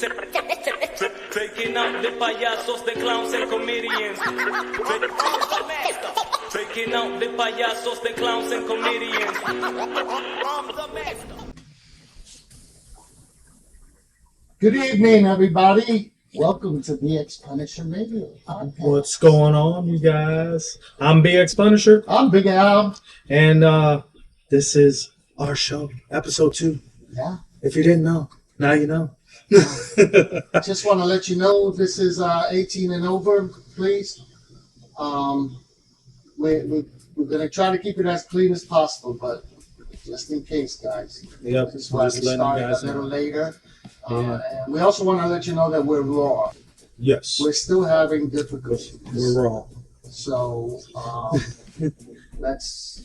Faking out de payasos, de clowns and comedians. Faking out de payasos, de clowns and comedians. Good evening, everybody. Welcome to BXPunisher Radio Podcast. What's going on, you guys? I'm BXPunisher. I'm Big Al. And this is our show, episode 2. Yeah. If you didn't know, now you know. Just want to let you know this is 18 and over, please. We're going to try to keep it as clean as possible, but just in case, guys. Yep. That's why we started a little later. And we also want to let you know that we're raw. Yes. We're still having difficulties. We're raw. So let's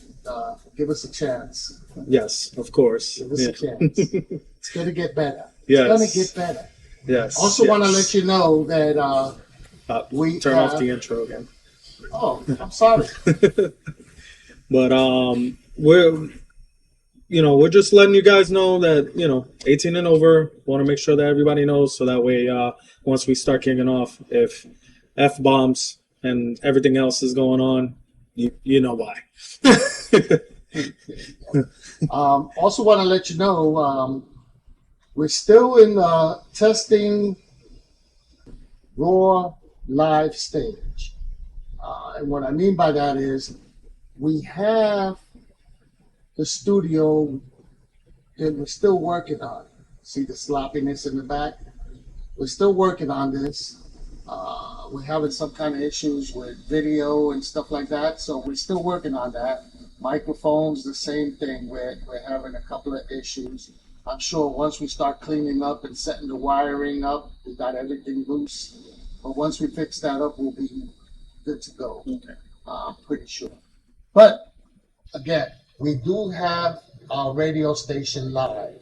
give us a chance. Yes, of course. Give us a chance. It's going to get better. Yes. It's going to get better. Yes. Also want to let you know that we turn off the intro again. Oh, I'm sorry. But we're just letting you guys know that 18 and over. Want to make sure that everybody knows, so that way once we start kicking off, if F-bombs and everything else is going on, you know why. Also want to let you know we're still in the testing raw live stage. And what I mean by that is we have the studio that we're still working on. See the sloppiness in the back? We're still working on this. We're having some kind of issues with video and stuff like that, so we're still working on that. Microphones, the same thing. We're having a couple of issues. I'm sure once we start cleaning up and setting the wiring up, we got everything loose. But once we fix that up, we'll be good to go. Okay. I'm pretty sure. But again, we do have our radio station live.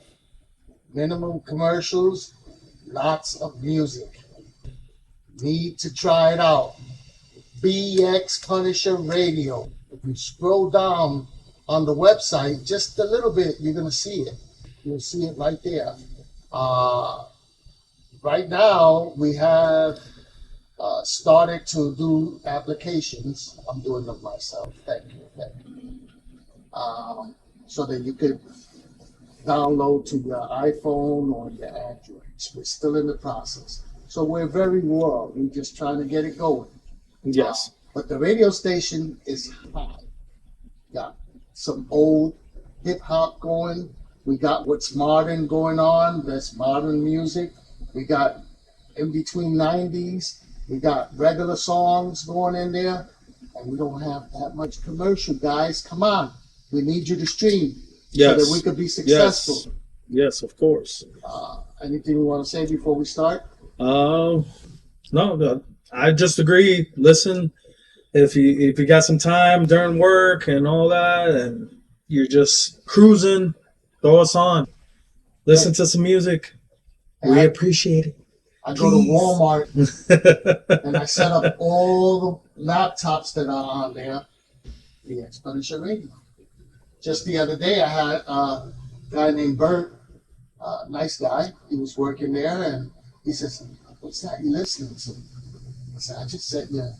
Minimum commercials, lots of music. Need to try it out. BXPunisher Radio. If you scroll down on the website just a little bit, you're going to see it. You'll see it right there. Right now, we have started to do applications. I'm doing them myself. Thank you. So that you could download to your iPhone or your Androids. We're still in the process. So we're very raw. We're just trying to get it going. Yes. But the radio station is hot. Got some old hip hop going. We got what's modern going on. That's modern music. We got in between 90s. We got regular songs going in there. And we don't have that much commercial, guys. Come on. We need you to stream so that we could be successful. Yes, of course. Anything you want to say before we start? No, I just agree. Listen, if you got some time during work and all that, and you're just cruising, throw us on. Listen to some music. We appreciate it. I go to Walmart and I set up all the laptops that are on there. The BXPunisher Radio. Just the other day, I had a guy named Bert, nice guy. He was working there, and he says, "What's that you listening to?" I said, "I just set your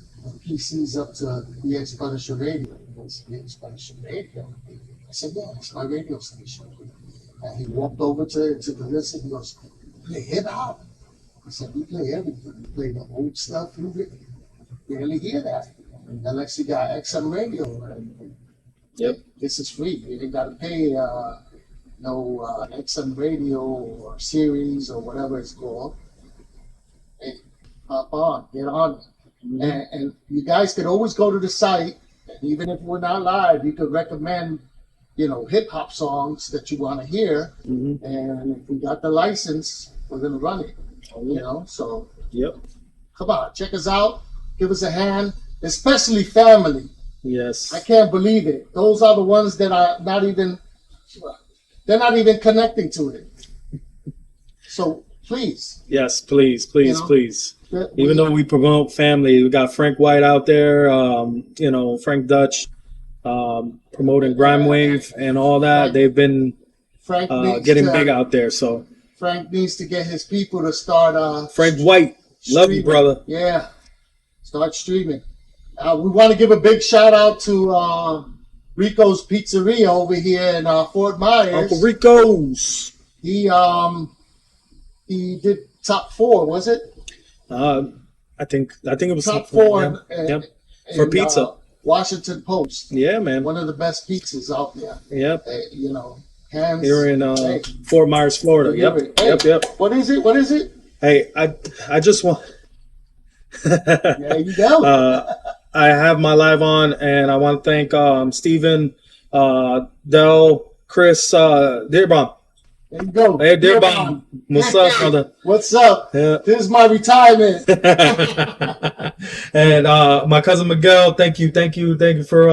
PCs up to BXPunisher Radio." He goes, "BXPunisher Radio?" I said, "Yeah, it's my radio station." And he walked over to the list and he goes, "You play hip hop?" I said, "We play everything. We play the old stuff. You rarely hear that unless you got XM radio." Yep. This is free. You ain't got to pay no XM radio or series or whatever it's called. Hey, hop on, get on. And you guys could always go to the site, and even if we're not live, you could recommend, hip hop songs that you want to hear. Mm-hmm. And if we got the license, we're gonna run it. So yep. Come on, check us out. Give us a hand, especially family. Yes. I can't believe it. Those are the ones that are not even connecting to it. So please. Yes, please. Even though we promote family, we got Frank White out there, Frank Dutch, promoting Grime Wave and all that. They've been getting big out there. So Frank needs to get his people to start. Frank White, love you, streaming. brother. Yeah, start streaming. We want to give a big shout out to Rico's Pizzeria over here in Fort Myers. Uncle Rico's. He did top 4, was it? I think it was top 4 for pizza. Washington Post. Yeah, man. One of the best pizzas out there. Yep. You know, hands. Here in Fort Myers, Florida. Yep. Hey, Yep. What is it? What is it? Hey, I just want. There you go. I have my live on, and I want to thank Stephen, Del, Chris, Dearbomb. There you go. Hey, Dearbomb. What's up, brother? What's up? Yeah. This is my retirement. And my cousin Miguel, thank you for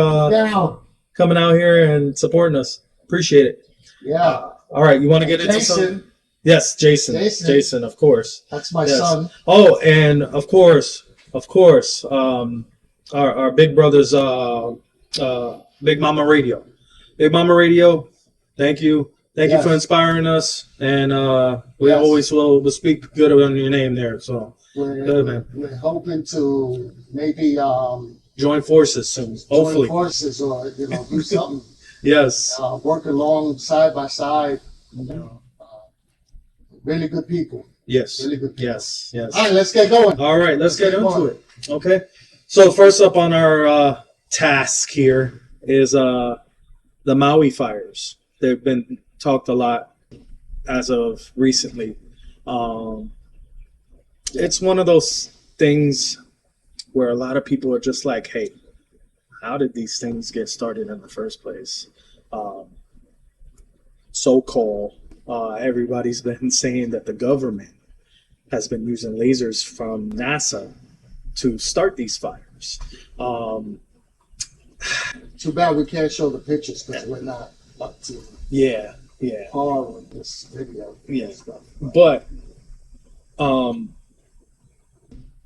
coming out here and supporting us. Appreciate it. Yeah. All right, you want to get into something? Yes, Jason, of course. That's my son. Oh, and of course, our big brothers, Big Mama Radio. Big Mama Radio, thank you. Thank you for inspiring us. And we always will speak good on your name there. So, good, man. We're hoping to maybe join forces soon, hopefully. Join forces or, do something. Yes. Work along side by side. Really good people. Yes. Really good people. Yes. All right, let's get going. All right, let's get into it. Okay. So first up on our task here is the Maui fires. They've been talked a lot as of recently. It's one of those things where a lot of people are just like, hey, how did these things get started in the first place? So-called, everybody's been saying that the government has been using lasers from NASA to start these fires. Too bad we can't show the pictures because we're not up to par with this video. Yeah, but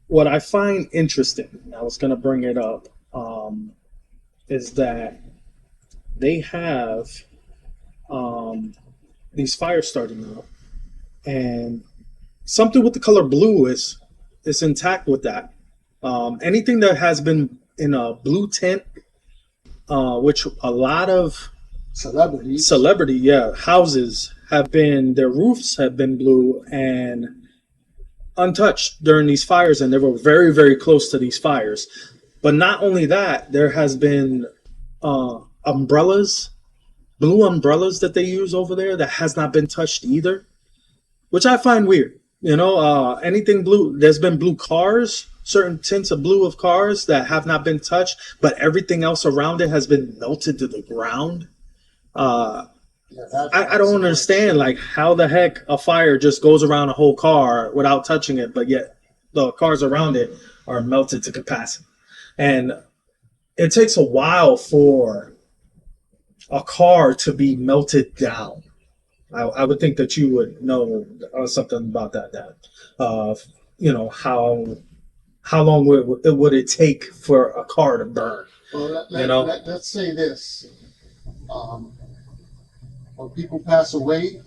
what I find interesting, I was going to bring it up, is that they have these fires starting up, and something with the color blue is intact with that. Anything that has been in a blue tint, which a lot of celebrity houses have been, their roofs have been blue and untouched during these fires, and they were very, very close to these fires. But not only that, there has been umbrellas, blue umbrellas that they use over there that has not been touched either, which I find weird. Anything blue, there's been blue cars, certain tints of blue of cars that have not been touched, but everything else around it has been melted to the ground. I don't understand, like, how the heck a fire just goes around a whole car without touching it, but yet the cars around it are melted to capacity. And it takes a while for a car to be melted down. I would think that you would know something about that. How long would it take for a car to burn? Well, let's say this. When people pass away,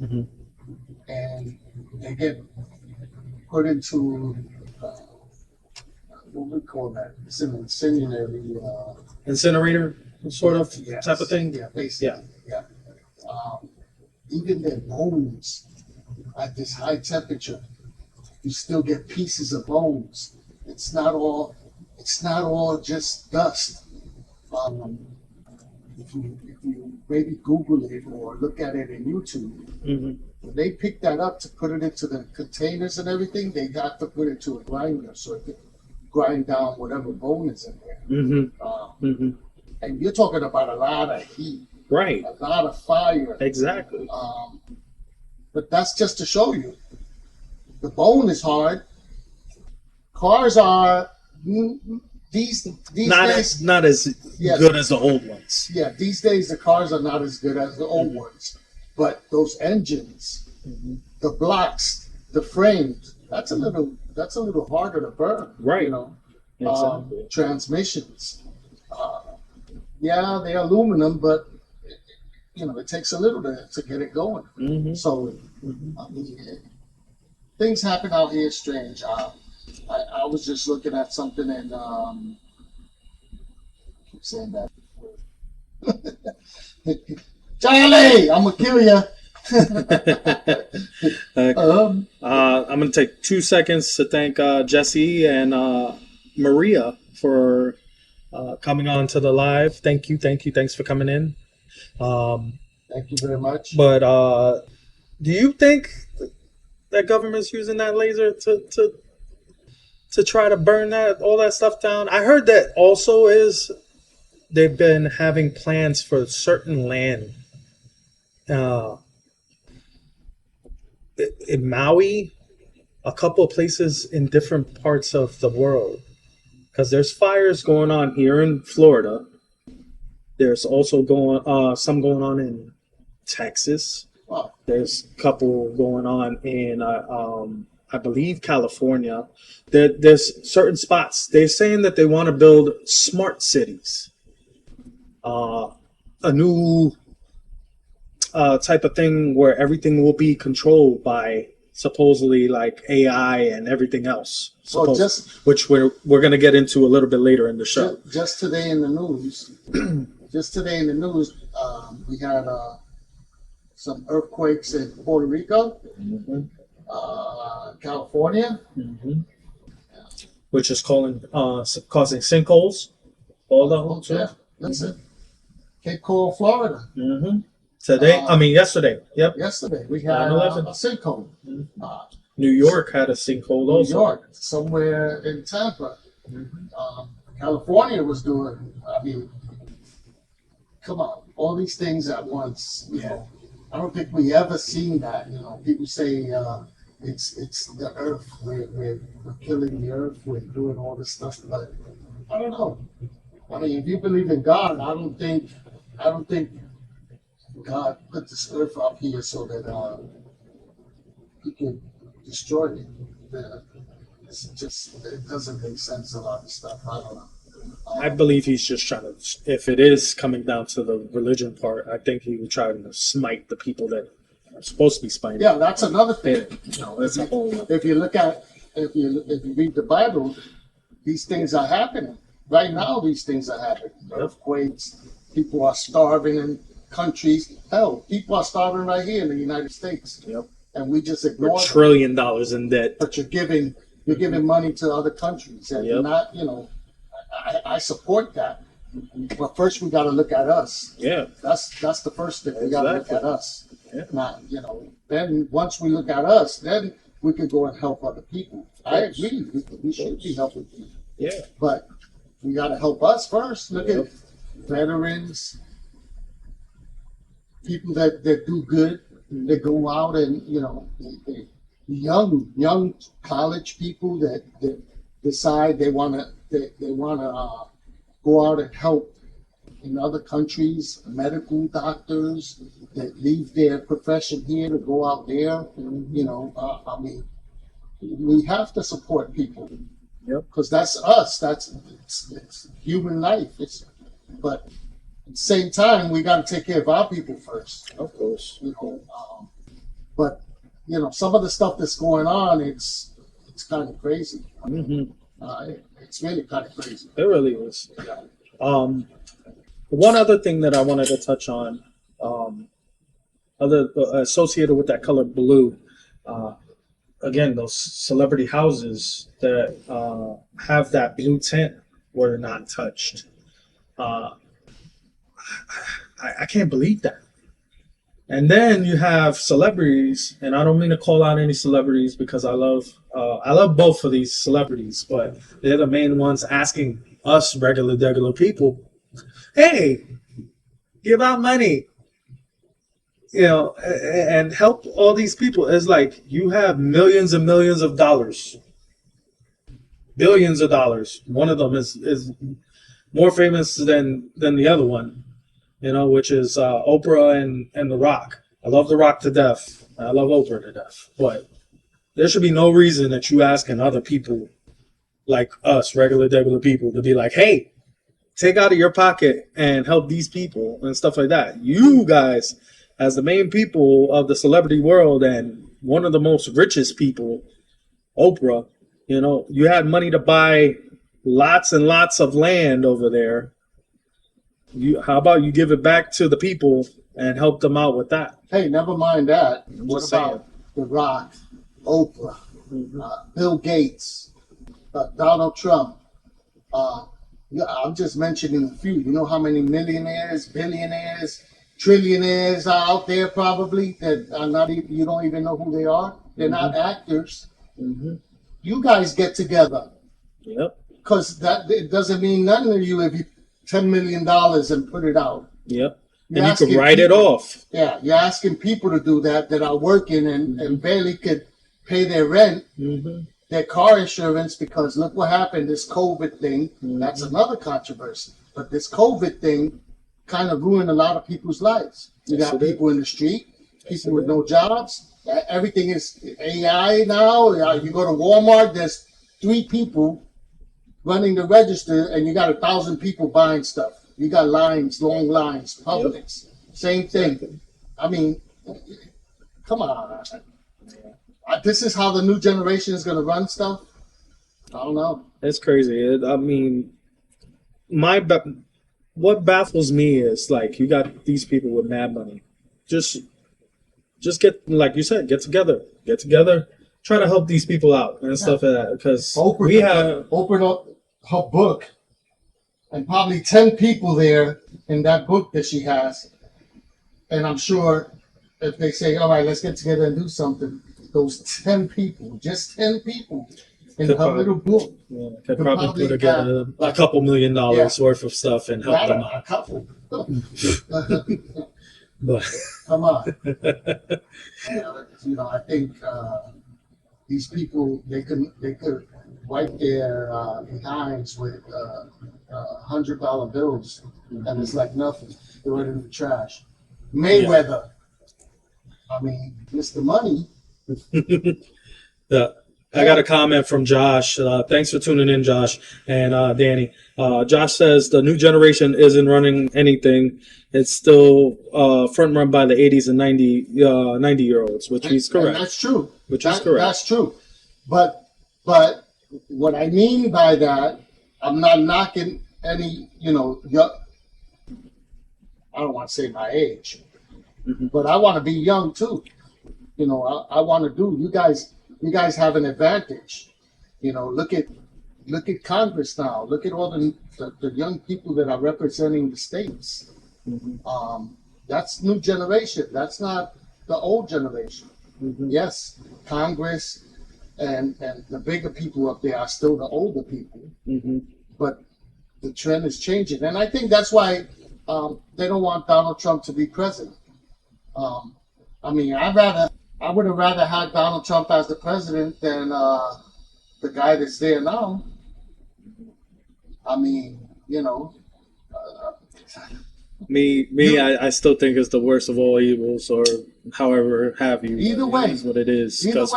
mm-hmm. and they get put into what we call that? It's an incinerator sort of type of thing. Yeah, basically. Yeah. Even their bones at this high temperature, you still get pieces of bones. It's not all just dust. If you maybe Google it or look at it in YouTube, mm-hmm. when they pick that up to put it into the containers and everything, they got to put it to a grinder so it could grind down whatever bone is in there. Mm-hmm. And you're talking about a lot of heat, right? A lot of fire, exactly. But that's just to show you, the bone is hard. Cars are these days not as good as the old ones. Yeah, these days the cars are not as good as the old ones, but those engines, mm-hmm. the blocks, the frames, that's a little harder to burn. Right. Exactly. Transmissions. They're aluminum, but it takes a little to get it going. Mm-hmm. So, I mean, things happen out here strange. I was just looking at something and keep saying that. Charlie, I'm gonna kill you. I'm going to take 2 seconds to thank Jesse and Maria for coming on to the live. Thank you. Thanks for coming in. Thank you very much. But do you think that government's using that laser to try to burn all that stuff down? I heard that also they've been having plans for certain land. In Maui, a couple of places in different parts of the world, because there's fires going on here in Florida. There's also some going on in Texas. Wow. There's a couple going on in I believe California. There's certain spots. They're saying that they want to build smart cities, a new type of thing where everything will be controlled by supposedly like AI and everything else. Well, which we're going to get into a little bit later in the show. Just today in the news, we had some earthquakes in Puerto Rico, California, which is causing sinkholes. Yeah, that's it. Cape Coral, Florida. Yesterday. Yep. Yesterday we had a 9/11. sinkhole. New York had a sinkhole also. New York, somewhere in Tampa. California was doing. I mean, come on, all these things at once. You know, I don't think we ever seen that. You know, people say it's the Earth. We're killing the Earth. We're doing all this stuff, but I don't know. I mean, if you believe in God, I don't think God put this Earth up here so that He can destroy it. It doesn't make sense. A lot of stuff. I don't know. I believe he's just trying to, if it is coming down to the religion part, I think he would try to smite the people that are supposed to be spiting. Yeah, that's another thing. That's a whole. If you read the Bible, these things are happening right now. These things are happening. Earthquakes. People are starving in countries. Hell, people are starving right here in the United States. Yep. And we just ignore We're $1 trillion in debt. But you're giving money to other countries, and not. I support that. But first, we got to look at us. Yeah. That's the first thing. We got to look at us. Yeah. Not, then once we look at us, then we can go and help other people. I agree. We should be helping people. Yeah. But we got to help us first. Look at veterans, people that do good. They go out and, young college people that decide they want to go out and help in other countries, medical doctors that leave their profession here to go out there. I mean, we have to support people. Yep. Because that's us. It's human life. But at the same time, we got to take care of our people first. Of course. But some of the stuff that's going on, it's kind of crazy. It's really kind of crazy. It really is. One other thing that I wanted to touch on, associated with that color blue, again, those celebrity houses that have that blue tint were not touched. I can't believe that. And then you have celebrities, and I don't mean to call out any celebrities because I love both of these celebrities, but they're the main ones asking us regular people, hey, give out money, and help all these people. It's like you have millions and millions of dollars, billions of dollars. One of them is more famous than the other one. Which is Oprah and The Rock. I love The Rock to death. I love Oprah to death. But there should be no reason that you asking other people like us, regular people, to be like, hey, take out of your pocket and help these people and stuff like that. You guys, as the main people of the celebrity world and one of the most richest people, Oprah, you know, you had money to buy lots and lots of land over there. How about you give it back to the people and help them out with that? Hey, never mind that. What just about saying. The Rock, Oprah, Bill Gates, Donald Trump? Yeah, I'm just mentioning a few. You know how many millionaires, billionaires, trillionaires are out there probably that are not even, you don't even know who they are. They're not actors. You guys get together. Yep. Because that it doesn't mean nothing to you if you $10 million and put it out. Yep. You're And you can write people, it off. Yeah, you're asking people to do that are working and barely could pay their rent, their car insurance, because look what happened, this COVID thing. That's another controversy. But this COVID thing kind of ruined a lot of people's lives. You got people in the street, people with no jobs. Everything is AI now. You go to Walmart, there's 3 people running the register, and you got 1,000 people buying stuff. You got lines, long lines, Publix. Same thing. I mean, come on. This is how the new generation is going to run stuff? I don't know. It's crazy. I mean, what baffles me is, like, you got these people with mad money. Just get, like you said, get together. Try to help these people out and stuff like that. Because we have... Open up her book, and probably 10 people there in that book that she has. And I'm sure if they say, all right, let's get together and do something, those 10 people, just 10 people in her little book. Yeah, could probably put together a couple $1 million worth of stuff and help them out. A couple. But Come on. I think these people, they could wipe their behinds with $100 bills, and it's like nothing. Throw it in the trash. Mayweather. I mean, Mr. Money. Yeah. I got a comment from Josh. Thanks for tuning in, Josh and Danny. Josh says the new generation isn't running anything. It's still front run by the 80s and 90-year-olds, which is correct. And that's true. Is correct. That's true. But what I mean by that, I'm not knocking any, I don't want to say my age, but I want to be young too. I want to do. You guys have an advantage. Look at Congress now. Look at all the young people that are representing the states. That's new generation. That's not the old generation. Yes, Congress and the bigger people up there are still the older people. But the trend is changing, and I think that's why they don't want Donald Trump to be president. I mean, I would have rather had Donald Trump as the president than the guy that's there now. I mean, I still think it's the worst of all evils, or however have you. Either way, it is what it is, because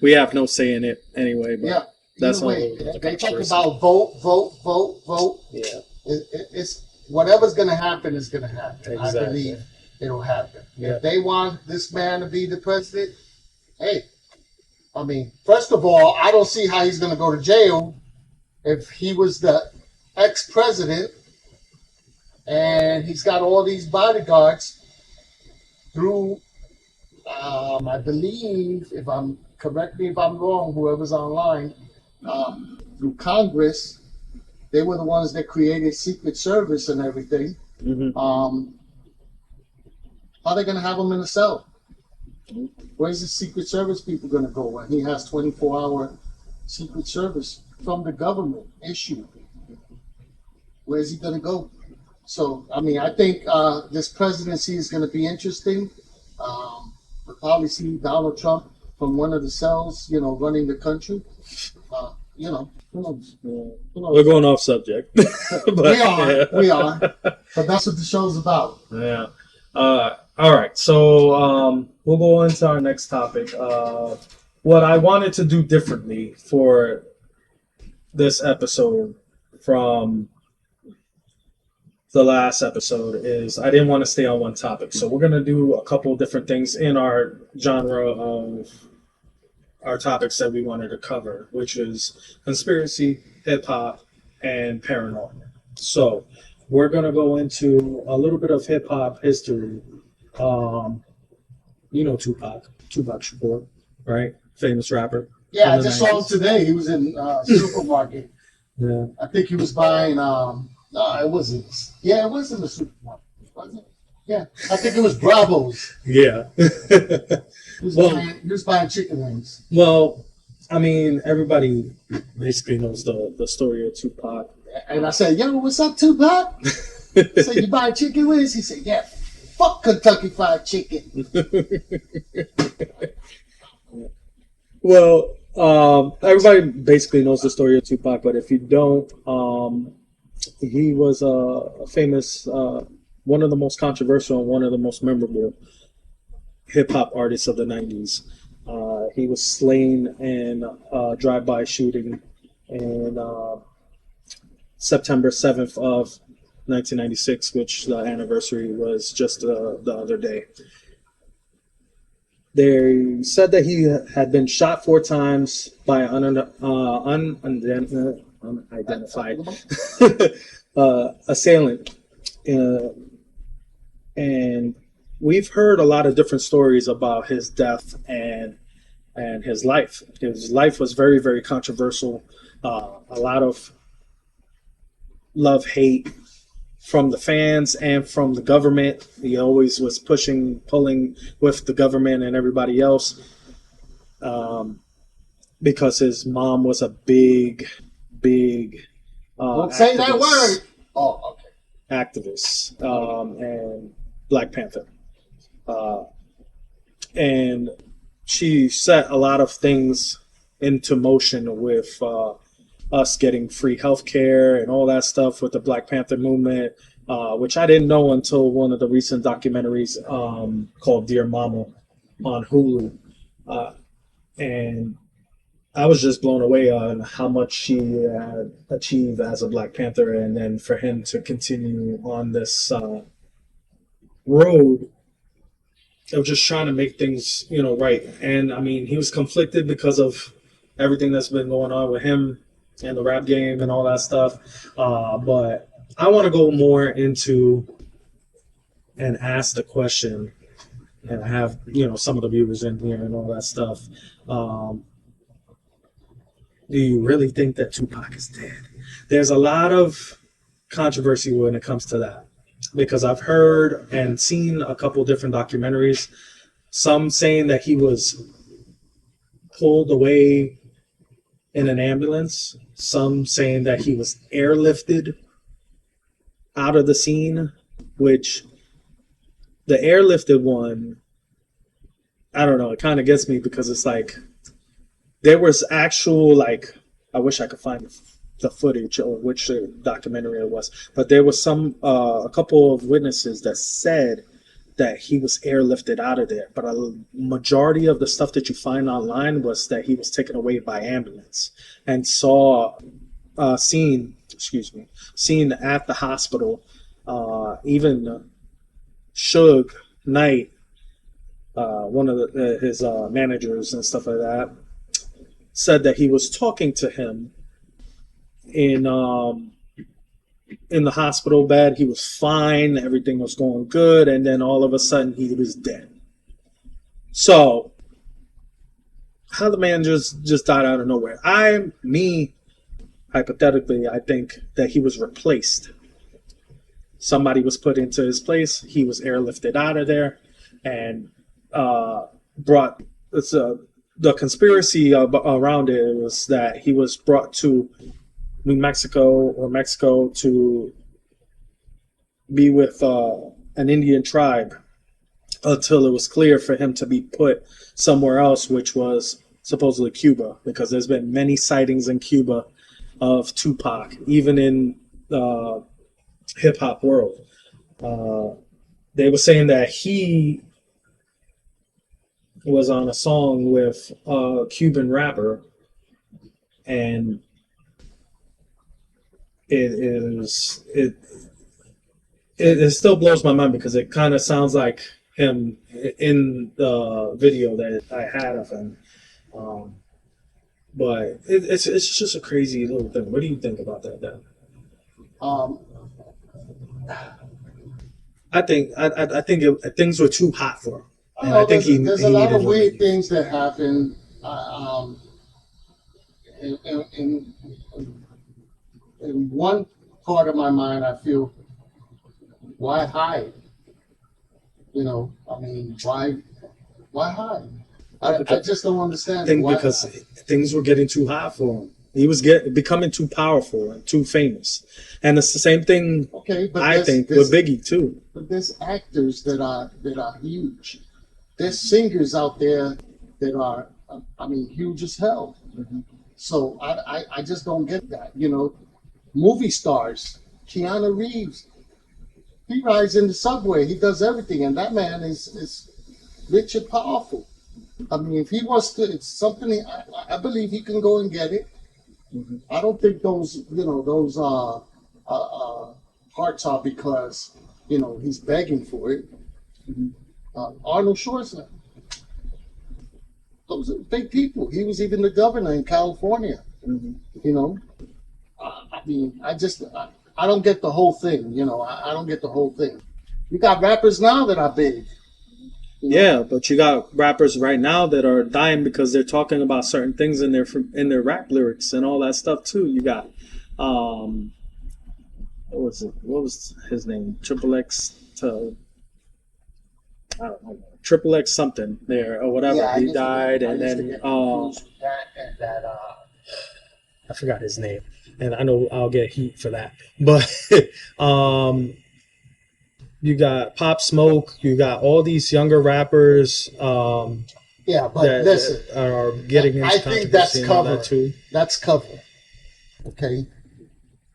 we have no say in it anyway. But yeah. That's all. They talk about vote. Yeah. It's whatever's going to happen is going to happen. Exactly. I believe it'll happen. Yeah. If they want this man to be the president, hey, I mean, first of all, I don't see how he's going to go to jail if he was the ex-president and he's got all these bodyguards through, I believe, correct me if I'm wrong, whoever's online, through Congress. They were the ones that created Secret Service and everything. How are they going to have him in a cell? Where's the Secret Service people going to go when he has 24-hour Secret Service from the government issued? Where's he going to go? So, I mean, I think this presidency is going to be interesting. We'll probably see Donald Trump from one of the cells, running the country. Who knows? We're going off subject. But, we are. But that's what the show's about. Yeah. All right. So we'll go into our next topic. What I wanted to do differently for this episode from the last episode is I didn't want to stay on one topic. So we're gonna do a couple of different things in our genre of our topics that we wanted to cover, which is conspiracy, hip hop, and paranormal. So we're gonna go into a little bit of hip hop history. Um, you know Tupac Shakur, right? Famous rapper Yeah, from I the just saw him 90s. today. He was in supermarket. Yeah. I think he was buying. No, it wasn't. Yeah, it was in the supermarket. Was it? Yeah, I think it was Bravo's. Yeah. Well, He was buying chicken wings. well, I mean, everybody basically knows the story of Tupac. And I said, "Yo, what's up, Tupac?" I said, "You buying chicken wings?" He said, "Yeah, fuck Kentucky Fried Chicken." Well, everybody basically knows the story of Tupac, but if you don't, he was a famous, one of the most controversial and one of the most memorable hip hop artists of the 90s. He was slain in a drive-by shooting in September 7th of 1996, which the anniversary was just the other day. They said that he had been shot 4 times by an unidentified assailant. Uh, and we've heard a lot of different stories about his death and his life. His life was very, very controversial. A lot of love, hate from the fans and from the government. He always was pulling with the government and everybody else, because his mom was a big Don't say that activist, word. Oh, okay. activist, and Black Panther. Uh, and she set a lot of things into motion with us getting free healthcare and all that stuff with the Black Panther movement, which I didn't know until one of the recent documentaries called Dear Mama on Hulu. And I was just blown away on how much she had achieved as a Black Panther, and then for him to continue on this road of just trying to make things, right. And I mean, he was conflicted because of everything that's been going on with him and the rap game and all that stuff. But I want to go more into and ask the question and have, some of the viewers in here and all that stuff. Do you really think that Tupac is dead? There's a lot of controversy when it comes to that, because I've heard and seen a couple different documentaries, some saying that he was pulled away in an ambulance, some saying that he was airlifted out of the scene, which the airlifted one, I don't know, it kind of gets me because it's like there was actual, like, I wish I could find the footage or which documentary it was, but there was a couple of witnesses that said that he was airlifted out of there, but a majority of the stuff that you find online was that he was taken away by ambulance and seen at the hospital. Even Suge Knight, one of his managers and stuff like that, said that he was talking to him in the hospital bed. He was fine, everything was going good, and then all of a sudden he was dead. So how the man just died out of nowhere? Hypothetically, I think that he was replaced. Somebody was put into his place. He was airlifted out of there and brought. The conspiracy around it was that he was brought to New Mexico or Mexico to be with an Indian tribe until it was clear for him to be put somewhere else, which was supposedly Cuba, because there's been many sightings in Cuba of Tupac, even in the hip hop world. They were saying that he was on a song with a Cuban rapper, and it it still blows my mind because it kind of sounds like him in the video that I had of him. But it's just a crazy little thing. What do you think about that, Dan? Um, Things were too hot for him, and oh, I think there's he a lot needed of weird remedy. things that happen. In, in one part of my mind, I feel, why hide? You know, I mean, why hide? I just don't I understand think why. because things were getting too hot for him. He was becoming too powerful and too famous, and it's the same thing. Okay, but I think with Biggie too. but there's actors that are huge. There's singers out there that are, I mean, huge as hell. So I just don't get that. You know, movie stars, Keanu Reeves, he rides in the subway, he does everything, and that man is rich and powerful. I mean, if he wants to, it's something I believe he can go and get it. I don't think those, those parts are because, he's begging for it. Arnold Schwarzenegger, those are big people. He was even the governor in California. You know, I mean, I don't get the whole thing. I don't get the whole thing. You got rappers now that are big. Yeah, but you got rappers right now that are dying because they're talking about certain things in their rap lyrics and all that stuff too. You got, what was it? What was his name? Triple X to, I don't know, Triple X something there or whatever. Yeah, He died, and then That and that I forgot his name, and I know I'll get heat for that. But you got Pop Smoke, you got all these younger rappers Yeah, but that listen, are getting into I think that's controversy and all cover. that too. That's cover. Okay,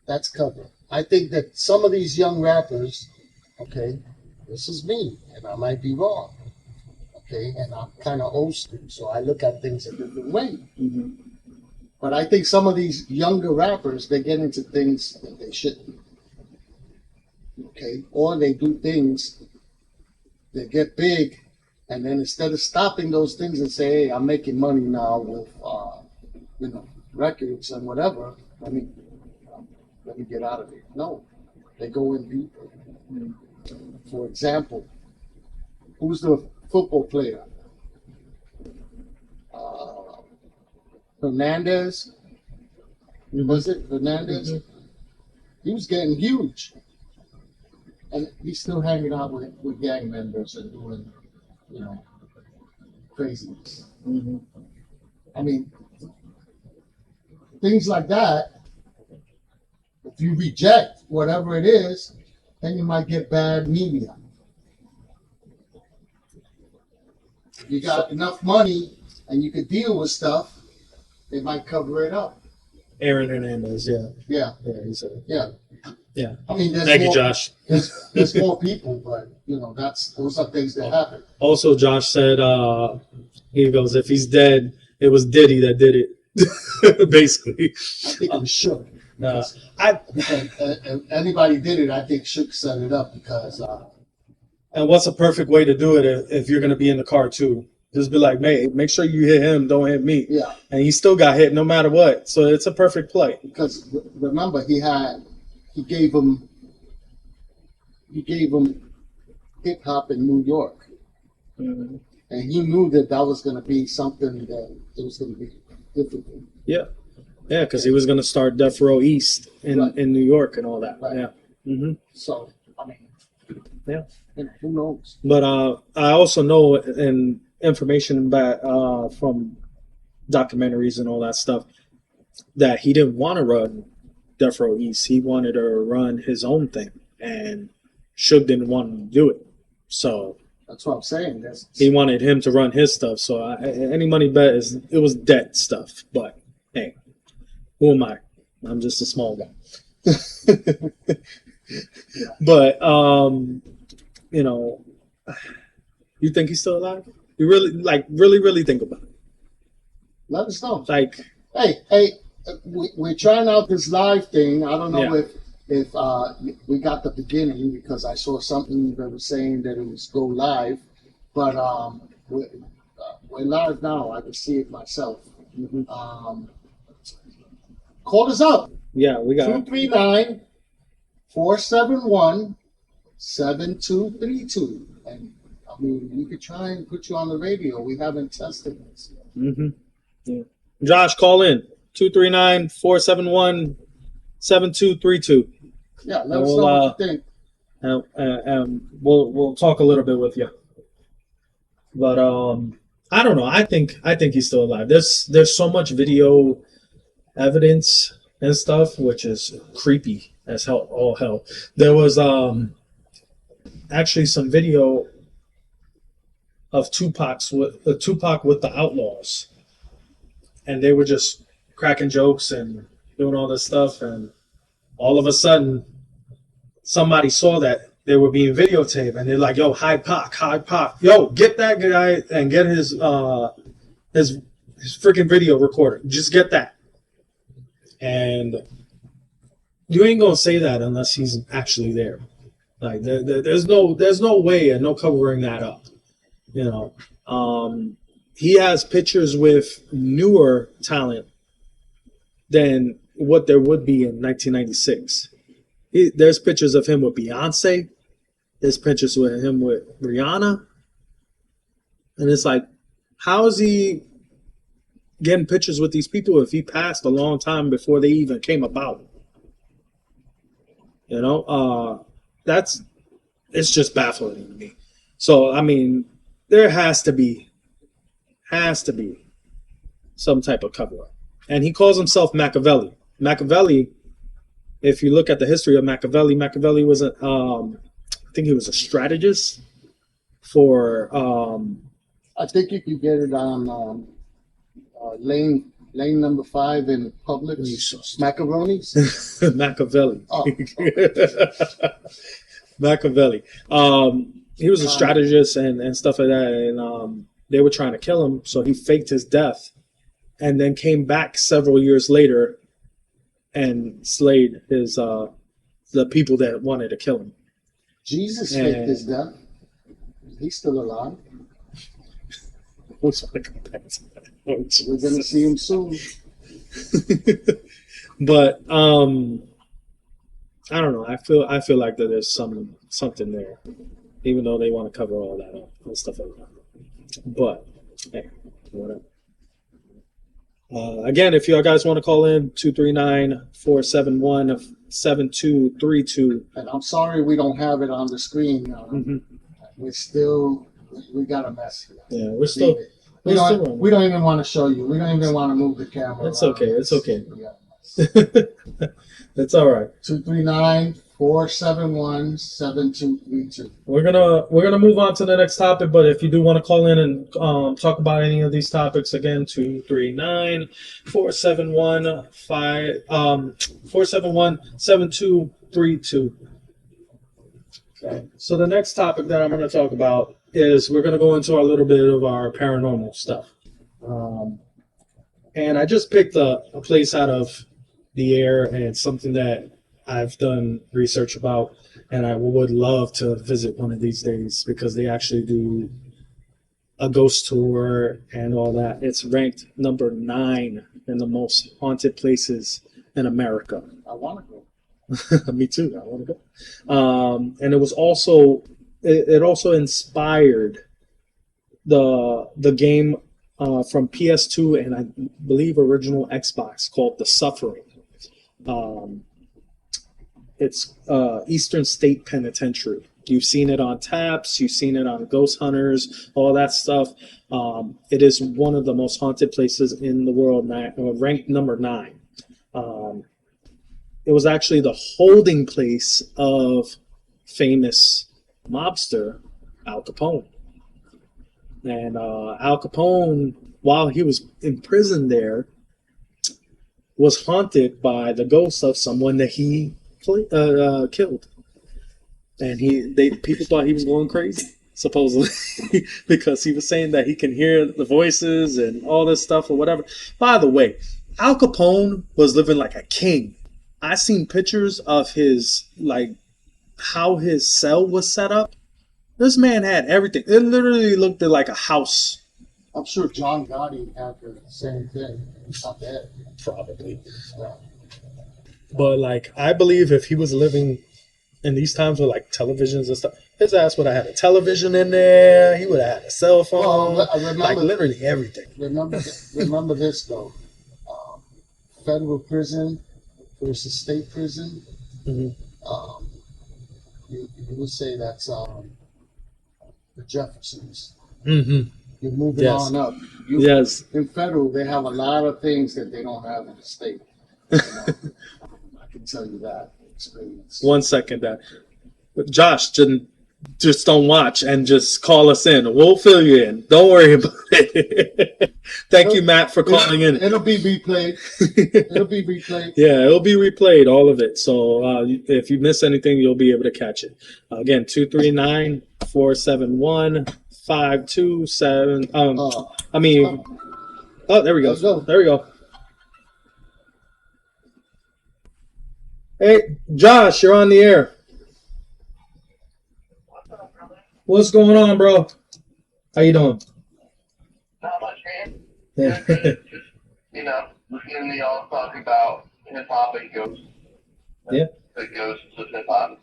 that's cover. I think that some of these young rappers, okay, this is me, and I might be wrong. Okay, and I'm kind of old school, so I look at things a different way. But I think some of these younger rappers, they get into things that they shouldn't. Okay, or they do things that get big, and then instead of stopping those things and say, "Hey, I'm making money now with, records and whatever," let me get out of it. No, they go in deeper. For example, who's the football player? Hernandez. Was it Hernandez? He was getting huge, and he's still hanging out with gang members and doing, craziness. I mean, things like that. If you reject whatever it is, then you might get bad media. You got enough money and you could deal with stuff, they might cover it up. Aaron Hernandez. Yeah, Yeah, he said. yeah. Yeah. I mean, Thank you, Josh. There's more people, but those are things that happen. Also, Josh said, he goes, if he's dead, it was Diddy that did it. Basically. I think it was Shook. Because If anybody did it, I think Shook set it up because. And what's a perfect way to do it if you're going to be in the car too? Just be like, make sure you hit him, don't hit me. Yeah. And he still got hit no matter what. So it's a perfect play. Because remember, he gave him hip hop in New York, and he knew that was going to be something that it was going to be difficult. Yeah, because he was going to start Death Row East in New York and all that. Right. Yeah. So I mean, Yeah. Who knows? But I also know in information back from documentaries and all that stuff that he didn't want to run Death Row East. He wanted to run his own thing, and Suge didn't want him to do it. So That's what I'm saying. he wanted him to run his stuff. So any money bet it was debt stuff. But hey, who am I? I'm just a small guy. But you think he's still alive? You really think about it. Let us know. Like, Hey, we're trying out this live thing. I don't know Yeah. if we got the beginning because I saw something that was saying that it was go live, but we're live now. I can see it myself. Call us up. Yeah, we got 239-471-7232. And I mean, we could try and put you on the radio. We haven't tested this yet. Yeah. Josh, call in 239-471-7232. Yeah, let us know what you think. And we'll talk a little bit with you. But I don't know. I think he's still alive. There's so much video evidence and stuff, which is creepy as hell. All hell. There was actually some video of Tupac with the Outlaws, and they were just cracking jokes and doing all this stuff, and all of a sudden somebody saw that they were being videotaped, and they're like, "Yo, hi Pac, yo, get that guy and get his freaking video recorder. Just get that." And you ain't gonna say that unless he's actually there. Like there's no way and no covering that up. You know, he has pictures with newer talent than what there would be in 1996. There's pictures of him with Beyonce. There's pictures with him with Rihanna. And it's like, how is he getting pictures with these people if he passed a long time before they even came about? You know, it's just baffling to me. So, I mean, there has to be some type of cover-up. And he calls himself Machiavelli. Machiavelli, if you look at the history of Machiavelli, Machiavelli was I think he was a strategist for I think you can get it on lane number 5 in Publix. Macaronis. Machiavelli. Oh. Machiavelli. He was a strategist and stuff like that, and they were trying to kill him, so he faked his death, and then came back several years later and slayed his the people that wanted to kill him. Jesus faked his death. He's still alive. We're going to see him soon. But I don't know. I feel like that there's something there, even though they want to cover all that up and stuff like that. But hey, whatever. Again, if you guys want to call in, 239-471-7232. And I'm sorry we don't have it on the screen. We got a mess here. Yeah, we don't even want to show you. We don't even want to move the camera. It's okay. It's okay. It's all right. 239-471-7232. We're gonna move on to the next topic, but if you do want to call in and talk about any of these topics, again, 239-471-7232. Okay. So the next topic that I'm going to talk about is we're going to go into a little bit of our paranormal stuff. And I just picked a place out of the air, and it's something that I've done research about, and I would love to visit one of these days because they actually do a ghost tour and all that. It's ranked number 9 in the most haunted places in America. I want to go. Me too. I want to go. And it was also it also inspired the game from PS2 and I believe original Xbox called The Suffering. It's Eastern State Penitentiary. You've seen it on taps, you've seen it on Ghost Hunters, all that stuff. It is one of the most haunted places in the world, ranked number 9. It was actually the holding place of famous mobster Al Capone. And Al Capone, while he was in prison there, was haunted by the ghost of someone that he killed. And people thought he was going crazy, supposedly, because he was saying that he can hear the voices and all this stuff or whatever. By the way, Al Capone was living like a king. I seen pictures of his like how his cell was set up. This man had everything. It literally looked like a house. I'm sure John Gotti had the same thing. Not that. Probably. Yeah. But like, I believe if he was living in these times with like televisions and stuff, his ass would have had a television in there. He would have had a cell phone. Well, remember, like literally everything. remember this though. Federal prison versus state prison. Mm-hmm. You would say that's the Jeffersons. Mm-hmm. You're moving Yes. on up. Yes. In federal, they have a lot of things that they don't have in the state. You know? I can tell you that experience. 1 second, that Josh just don't watch and just call us in. We'll fill you in. Don't worry about it. Thank you, Matt, for calling in. It'll be replayed. It'll be replayed. Yeah, it'll be replayed, all of it. So if you miss anything, you'll be able to catch it. Again, 239-471-527. There we go. Let's go. There we go. Hey, Josh, you're on the air. What's going on, bro? How you doing? Not much, man. Yeah. Just, listening to y'all talk about hip hop and ghosts. Yeah. The ghosts of hip hop.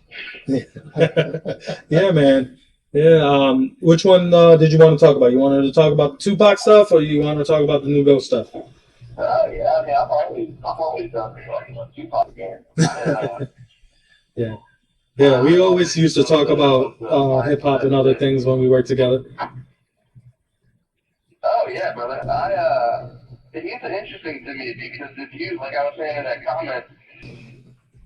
Yeah, man. Yeah. Which one did you want to talk about? You wanted to talk about the Tupac stuff, or you want to talk about the new Ghost stuff? Yeah, I mean, I'm always done talking about Tupac again. Yeah. Yeah, we always used to talk about hip hop and other things when we worked together. Oh yeah, brother. He's interesting to me because if you, like I was saying in that comment,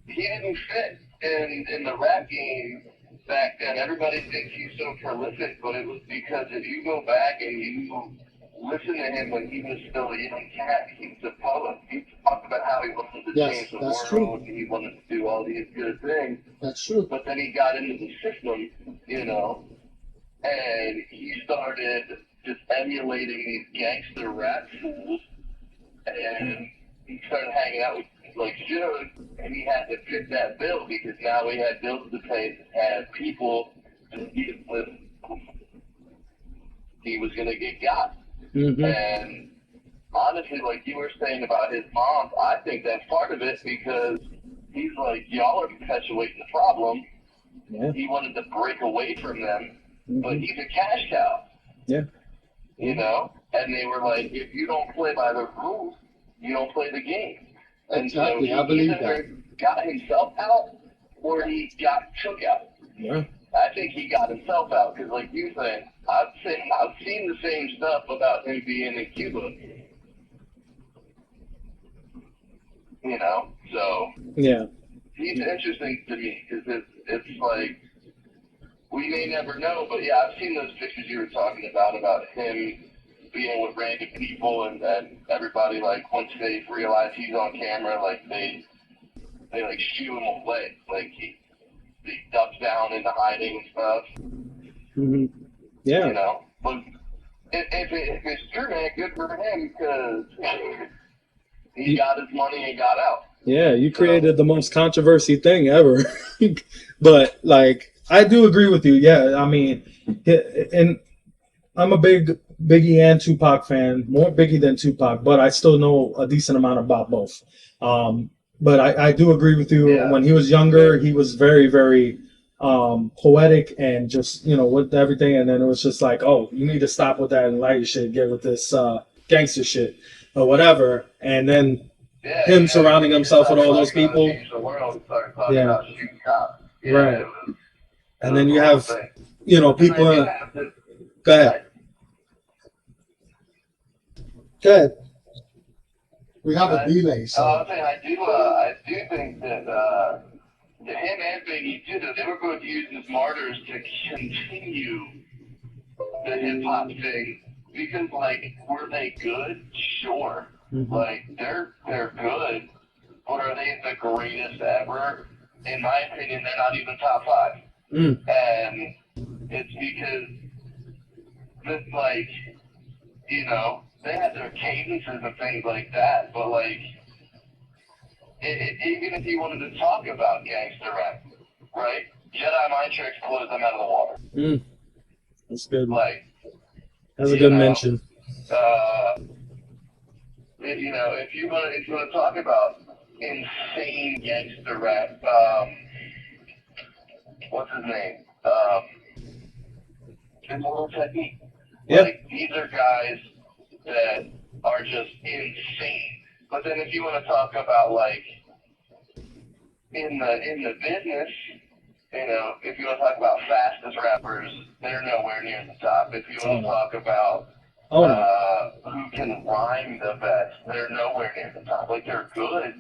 he didn't fit in the rap game back then. Everybody thinks he's so prolific, but it was because if you go back and you listen to him when he was still a young cat, he was a poet. He talked about how he wanted to change the world and he wanted to do all these good things. That's true. But then he got into the system, and he started just emulating these gangster rap fools, and he started hanging out with like shows, and he had to fit that bill because now he had bills to pay, had people to deal with. He was gonna get got. Mm-hmm. And honestly, like you were saying about his mom, I think that's part of it because he's like, y'all are perpetuating the problem. Yeah. He wanted to break away from them, Mm-hmm. but he's a cash cow. Yeah. And they were like, if you don't play by the rules, you don't play the game. And Exactly, so I believe he either that. got himself out or he got took out. Yeah. I think he got himself out because, like you said, I've seen the same stuff about him being in Cuba. So Yeah. he's interesting to me because it's like we may never know, but yeah, I've seen those pictures you were talking about him being with random people and everybody, like, once they realize he's on camera, like they like shoo him away, like he ducks down into hiding and stuff. Mm-hmm. Yeah. But if it's true, man, good for him because he got his money and got out. Yeah, you created the most controversy thing ever. But, like, I do agree with you. Yeah, I mean, and I'm a big Biggie and Tupac fan, more Biggie than Tupac, but I still know a decent amount about both. But I do agree with you. Yeah. When he was younger, he was very, very poetic and just, with everything. And then it was just like, oh, you need to stop with that and light shit, get with this gangster shit or whatever. And then him surrounding himself with all those people. Yeah. Right. And then you have, people. Go ahead. Go ahead. We have a delay, so. I do think that him and Biggie too, they were both used as martyrs to continue the hip hop thing. Because, like, were they good? Sure. Mm-hmm. Like, they're good, but are they the greatest ever? In my opinion, they're not even top 5. Mm. And it's because it's like, they had their cadences and things like that, but like even if you wanted to talk about gangster rap, right? Jedi mind tricks blows them out of the water. That's good. Like, That's a good mention. If you want to talk about insane gangster rap, what's his name? Immortal Technique. Yeah. Like, these are guys that are just insane. But then if you want to talk about, like, in the business, if you want to talk about fastest rappers, they're nowhere near the top. If you want to talk about who can rhyme the best, they're nowhere near the top. Like, they're good,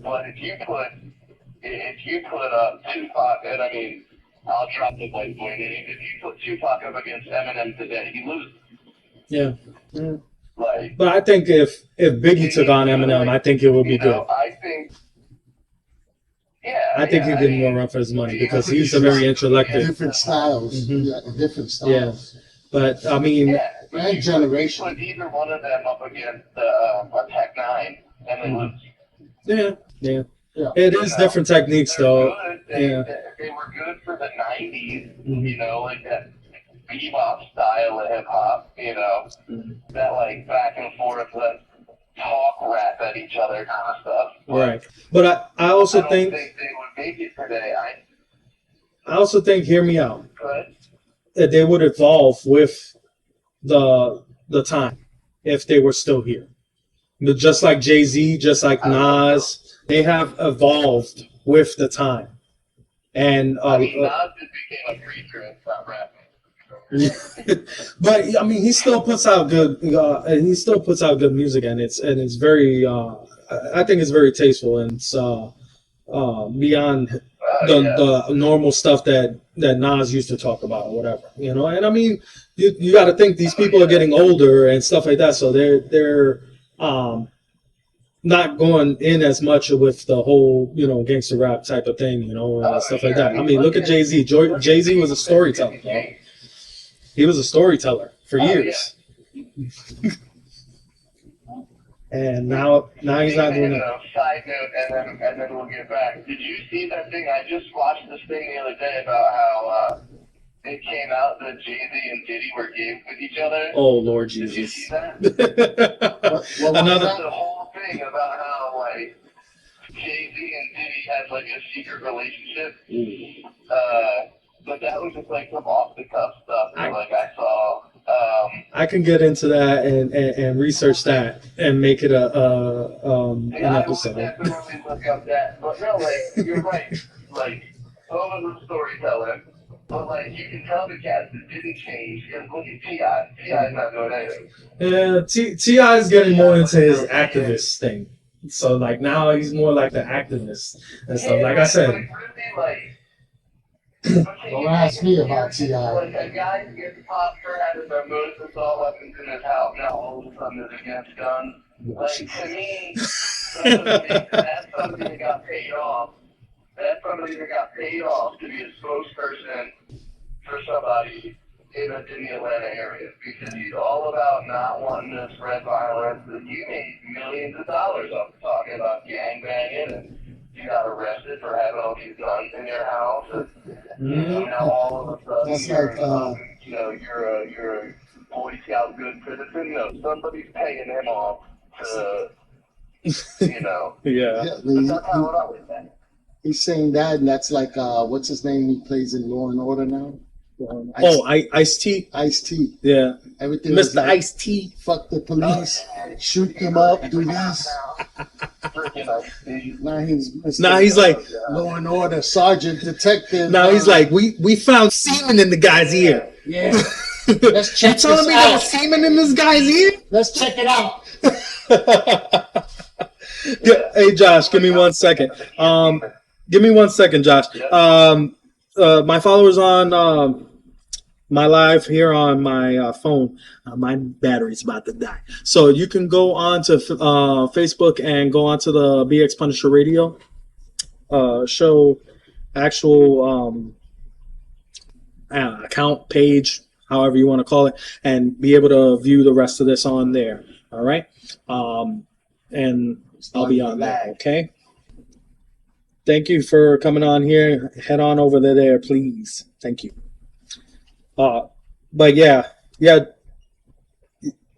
but if you put up Tupac, and I mean, I'll drop the white boy name. If you put Tupac up against Eminem today, he loses. Yeah. Like, but I think if Biggie took on Eminem, I think it would be good. I think. Yeah, I think he'd get more run for his money because he's a very intellectual. Different styles. Yeah, different styles. Yeah. But, I mean... and generation. Put either one of them up against a Tech 9 and they lose. Yeah. It is different techniques, though. They were good for the 90s, like that bebop style of hip-hop, that, like, back and forth, that talk rap at each other kind of stuff. Right. But I also think they would make it today. I also think, hear me out, But that they would evolve with the time if they were still here. But just like Jay-Z, just like Nas, they have evolved with the time. And Nas just became a preacher and stopped rapping. but I mean, he still puts out good. He still puts out good music, and it's very. I think it's very tasteful, and it's beyond the normal stuff that Nas used to talk about or whatever, And I mean, you got to think these people are getting older and stuff like that, so they're not going in as much with the whole gangster rap type of thing, and stuff like that. I mean, look at Jay-Z. Jay-Z was a storyteller. He was a storyteller for years. Yeah. And now he's not doing that. Side note, and then we'll get back. Did you see that thing? I just watched this thing the other day about how it came out that Jay-Z and Diddy were games with each other. Oh, Lord Jesus. Did you see that? Another the whole thing about how, like, Jay-Z and Diddy had, like, a secret relationship. But that was just, like, some off-the-cuff stuff that, I saw. I can get into that and research that and make it an episode. I would definitely look up that. But no, you're right. Hov was a storyteller. But, you can tell the cats that didn't change. And look at T.I. T.I.'s not doing anything. Yeah, T.I. is getting more into his activist thing. So, now he's more like the activist and stuff. Like I said. Don't ask me about T.I. Like, a guy who gets popped for having their motorcycle assault weapons in his house, now all of a sudden is against guns. To me, that's somebody that got paid off. That's somebody that got paid off to be a spokesperson for somebody in the Atlanta area, because he's all about not wanting to spread violence. You made millions of dollars off talking about gangbanging, and you got arrested for having all these guns in your house, and now all of a sudden That's you're a Boy Scout good citizen. No, somebody's paying him off to, Yeah. That's how it always been. He's saying that, and that's like, what's his name? He plays in Law and Order now. Ice-T? Ice-T. Yeah. Everything. Mr. Ice-T. Fuck the police. Shoot them up. Do this. Now he's like Law and Order Sergeant Detective. Now he's like, we found semen in the guy's ear. Yeah. Let's check. You telling me there was semen in this guy's ear? Let's check it out. Hey Josh, give me 1 second. Give me 1 second, Josh. My followers on my live here on my phone, my battery's about to die. So you can go on to Facebook and go on to the BXPunisher Radio show, actual account page, however you want to call it, and be able to view the rest of this on there. All right. And I'll be on there. Okay. Thank you for coming on here. Head on over there, please. Thank you. But yeah,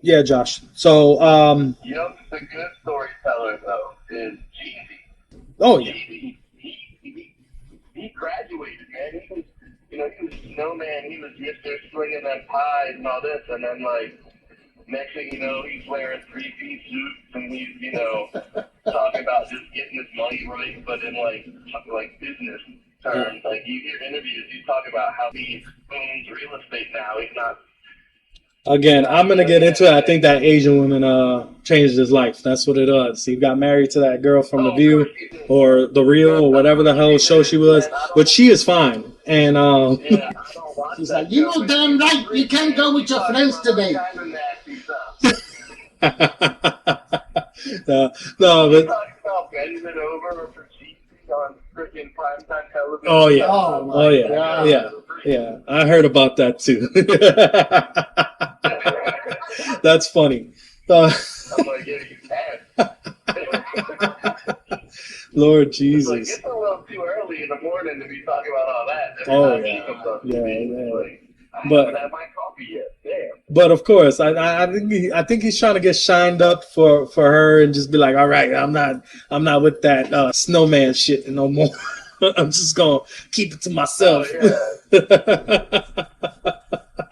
Josh. So, The good storyteller though is Jeezy. oh yeah, Jeezy, he graduated, man. He was snowman. He was Mr. Slinging them pies and all this, and then like next thing you know, he's wearing 3-piece suits and he's talking about just getting his money right, but in like business terms. Like you hear interviews, he's talking about how he owns real estate now. He's not. Again, I'm gonna get into it. I think that Asian woman changed his life. That's what it does. He got married to that girl from The View or The Real or whatever the hell show she was, but she is fine. And she's like, you know damn right, you can't go with your friends today. No, but on freaking primetime television. oh yeah, Oh yeah, God. Yeah. I heard about that too. That's funny. I'm like, yeah, you can. Lord Jesus. Like, it's a little too early in the morning to be talking about all that. Oh yeah. Like, I but haven't had my coffee yet. Damn. But of course, I think he's trying to get shined up for her and just be like, all right, I'm not with that snowman shit no more. I'm just gonna keep it to myself.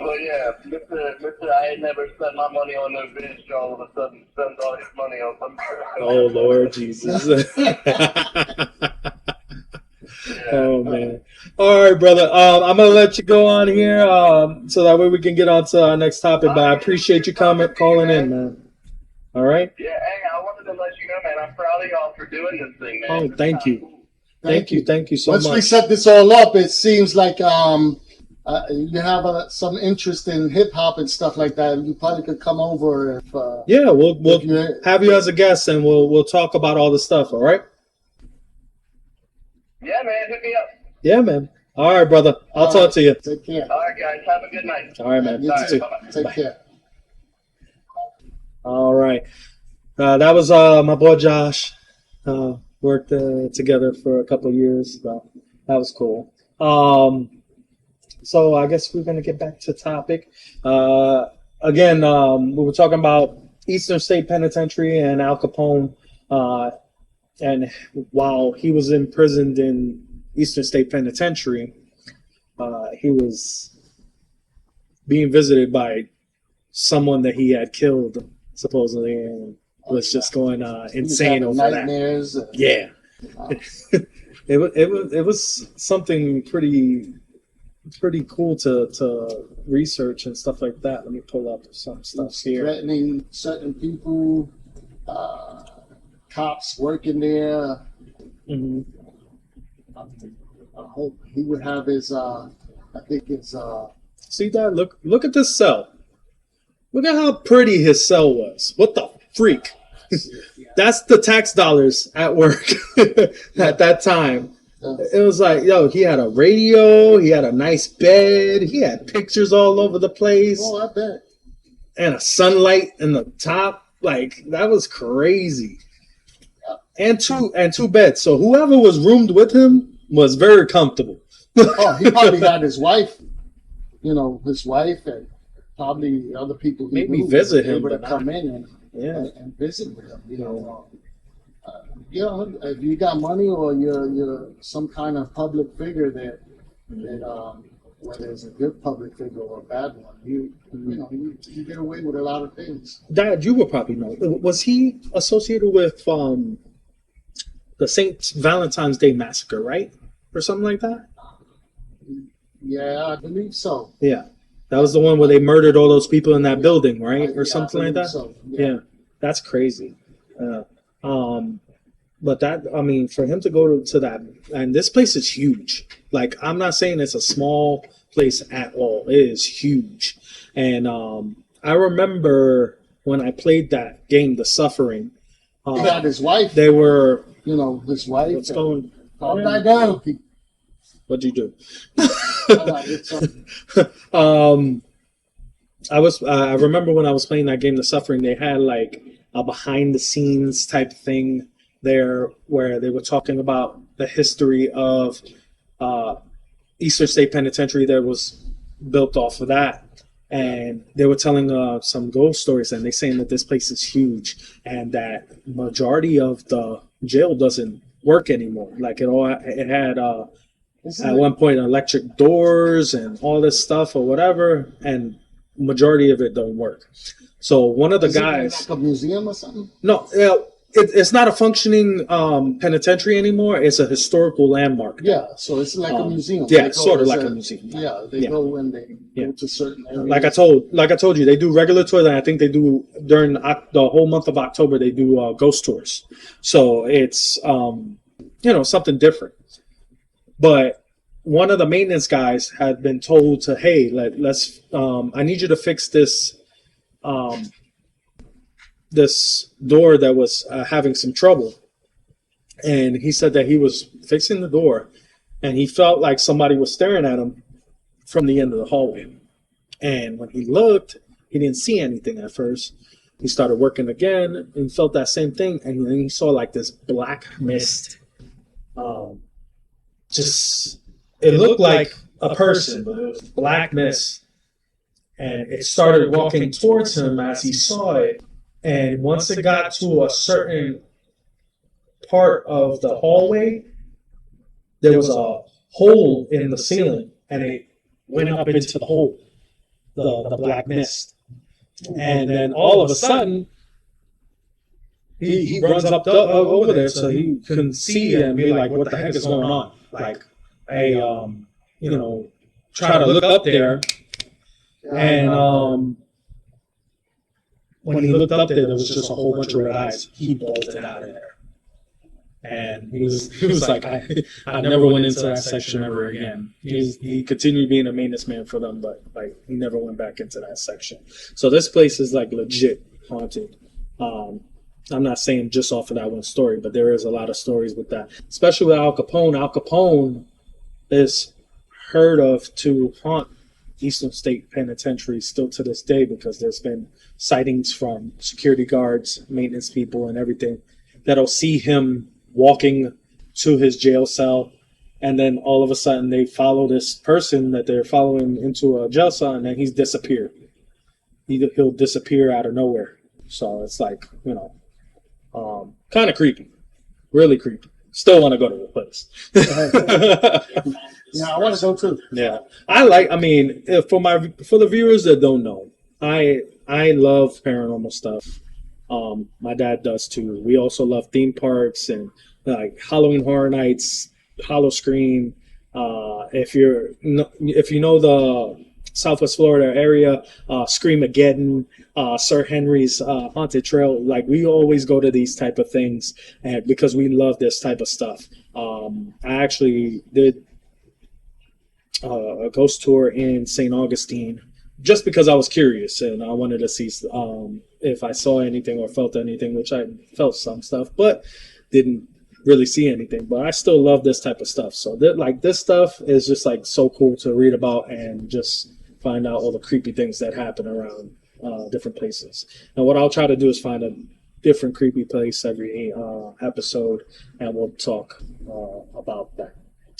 Well, yeah, Mr. I had never spent my money on no bitch. All of a sudden, spends all his money on some. Oh Lord Jesus. Oh man. All right, brother. I'm gonna let you go on here, so that way we can get on to our next topic. But I appreciate you calling in, man. All right. Yeah, hey, I wanted to let you know, man. I'm proud of y'all for doing this thing, man. Oh, thank you. Thank you so much. Once we set this all up, it seems like you have some interest in hip hop and stuff like that. You probably could come over if. Yeah, we'll have you as a guest, and we'll talk about all the stuff. All right. Yeah, man. Hit me up. Yeah, man. All right, brother. I'll talk to you. Take care. All right, guys. Have a good night. All right, man. You too. Bye-bye. Take care. All right. That was my boy Josh. Worked together for a couple of years. So that was cool. So I guess we're gonna get back to topic. Again, we were talking about Eastern State Penitentiary and Al Capone. And while he was imprisoned in Eastern State Penitentiary, he was being visited by someone that he had killed, supposedly, and was just going insane over nightmares. that. Yeah, it was something pretty cool to research and stuff like that. Let me pull up some stuff here. Threatening certain people. Cops working there. Mm-hmm. I hope he would have his. I think it's. See that? Look at this cell. Look at how pretty his cell was. What the freak? That's the tax dollars at work at that time. It was like, yo, he had a radio. He had a nice bed. He had pictures all over the place. Oh, I bet. And a sunlight in the top. Like, that was crazy. And two beds. So whoever was roomed with him was very comfortable. Oh, he probably had his wife. His wife and probably other people. Maybe visit him, able to come in and visit with him. If you got money or you're some kind of public figure that whether it's a good public figure or a bad one, you get away with a lot of things. Dad, you would probably know. Was he associated with the St. Valentine's Day Massacre, right? Or something like that? Yeah, I believe so. Yeah. That was the one where they murdered all those people in that building, right? Or something like that? So. Yeah. That's crazy. But for him to go to that, and this place is huge. Like, I'm not saying it's a small place at all. It is huge. And I remember when I played that game, The Suffering. He got his wife. They were... his wife. What's going on? Calm down. What'd you do? I I remember when I was playing that game, The Suffering, they had like a behind the scenes type thing there where they were talking about the history of Eastern State Penitentiary that was built off of that. And they were telling some ghost stories, and they're saying that this place is huge and that majority of the jail doesn't work anymore. Like it had at one point electric doors and all this stuff or whatever, and majority of it don't work. So one of the guys, like a museum or something? no, it's not a functioning penitentiary anymore. It's a historical landmark. Yeah, so it's like a museum. Yeah, They go sort of as like a museum. Yeah, they go and they go to certain areas. Like I told you, they do regular tours, and I think they do during the whole month of October. They do ghost tours, so it's something different. But one of the maintenance guys had been told to, hey, let's I need you to fix this this door that was having some trouble. And he said that he was fixing the door and he felt like somebody was staring at him from the end of the hallway. And when he looked, he didn't see anything at first. He started working again and felt that same thing. And then he saw like this black mist. It looked like a person, but it was black mist. And it started walking towards him as he saw it. And once it got to a certain part of the hallway, there was a hole in the ceiling, and it went up into the hole, the black mist. And then all of a sudden, he runs up over there so he can see it and be like, what the heck is going on? Like, try to look up there. And when he looked up there was just a whole bunch of red eyes. He bolted out of there. And he was like, I never went into that section ever again. He continued being a maintenance man for them, but like he never went back into that section. So this place is like legit haunted. I'm not saying just off of that one story, but there is a lot of stories with that, especially with Al Capone. Al Capone is heard of to haunt Eastern State Penitentiary still to this day, because there's been sightings from security guards, maintenance people, and everything that'll see him walking to his jail cell, and then all of a sudden they follow this person that they're following into a jail cell, and then he's disappeared. He'll disappear out of nowhere. So it's like, kind of creepy, really creepy. Still want to go to the place. Yeah, I want to go too. Yeah, for the viewers that don't know, I love paranormal stuff. My dad does too. We also love theme parks and like Halloween Horror Nights, Howl-O-Scream. If you know the Southwest Florida area, Screamageddon, Sir Henry's Haunted Trail. Like we always go to these type of things, and because we love this type of stuff. I actually did a ghost tour in St. Augustine just because I was curious and I wanted to see if I saw anything or felt anything, which I felt some stuff, but didn't really see anything. But I still love this type of stuff. So this stuff is just like so cool to read about and just find out all the creepy things that happen around different places. And what I'll try to do is find a different creepy place every episode, and we'll talk about that.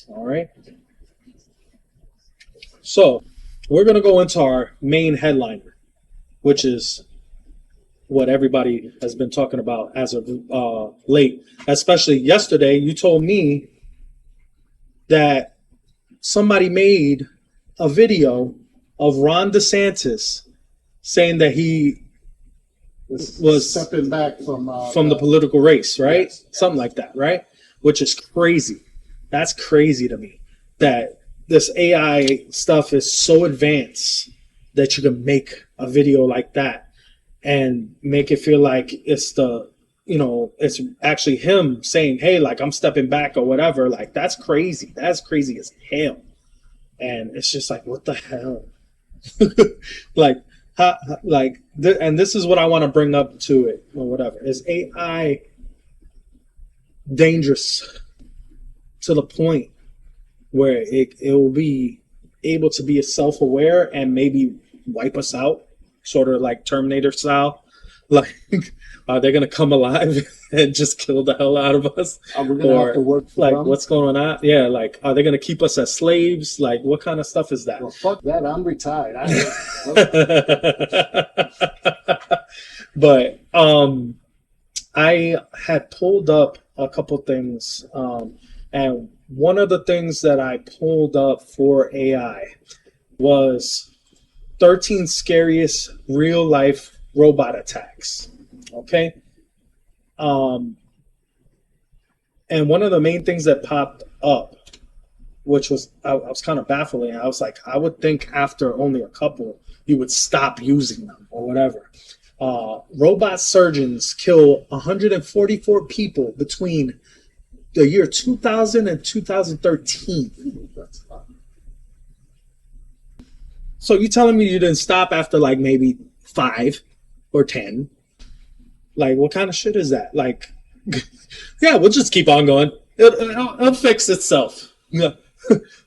All right. So we're going to go into our main headliner, which is what everybody has been talking about as of late. Especially yesterday, you told me that somebody made a video of Ron DeSantis saying that he was stepping back from the political race, right? Yes. Something like that, right? Which is crazy. That's crazy to me that this AI stuff is so advanced that you can make a video like that and make it feel like it's it's actually him saying, hey, like I'm stepping back or whatever. Like that's crazy. That's crazy as hell. And it's just like, what the hell? And this is what I want to bring up to it or whatever. Is AI dangerous to the point where it will be able to be self-aware and maybe wipe us out, sort of like Terminator style, Like, are they gonna come alive and just kill the hell out of us? Are we gonna have to work for like, them? what's going on? Yeah, like, are they gonna keep us as slaves? Like, what kind of stuff is that? Well, fuck that. I'm retired. But I had pulled up a couple things, and one of the things that I pulled up for AI was 13 scariest real life robot attacks. Okay. And one of the main things that popped up, which was I was kind of baffling. I was like, I would think after only a couple, you would stop using them or whatever. Robot surgeons kill 144 people between the year 2000 and 2013. So you telling me you didn't stop after like maybe 5 or 10? Like, what kind of shit is that? Like, yeah, we'll just keep on going. It'll fix itself. Yeah.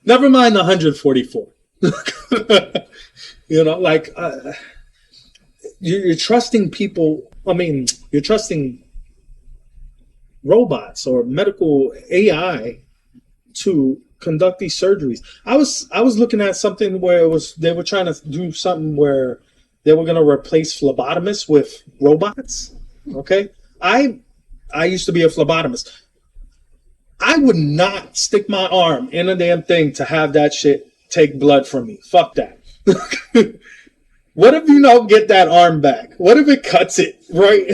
Never mind the 144. You know, like, you're trusting people. I mean, you're trusting robots or medical AI to conduct these surgeries. I was looking at something where they were trying to do something where they were going to replace phlebotomists with robots. Okay, I used to be a phlebotomist. I would not stick my arm in a damn thing to have that shit take blood from me. Fuck that. What if you don't get that arm back? What if it cuts it right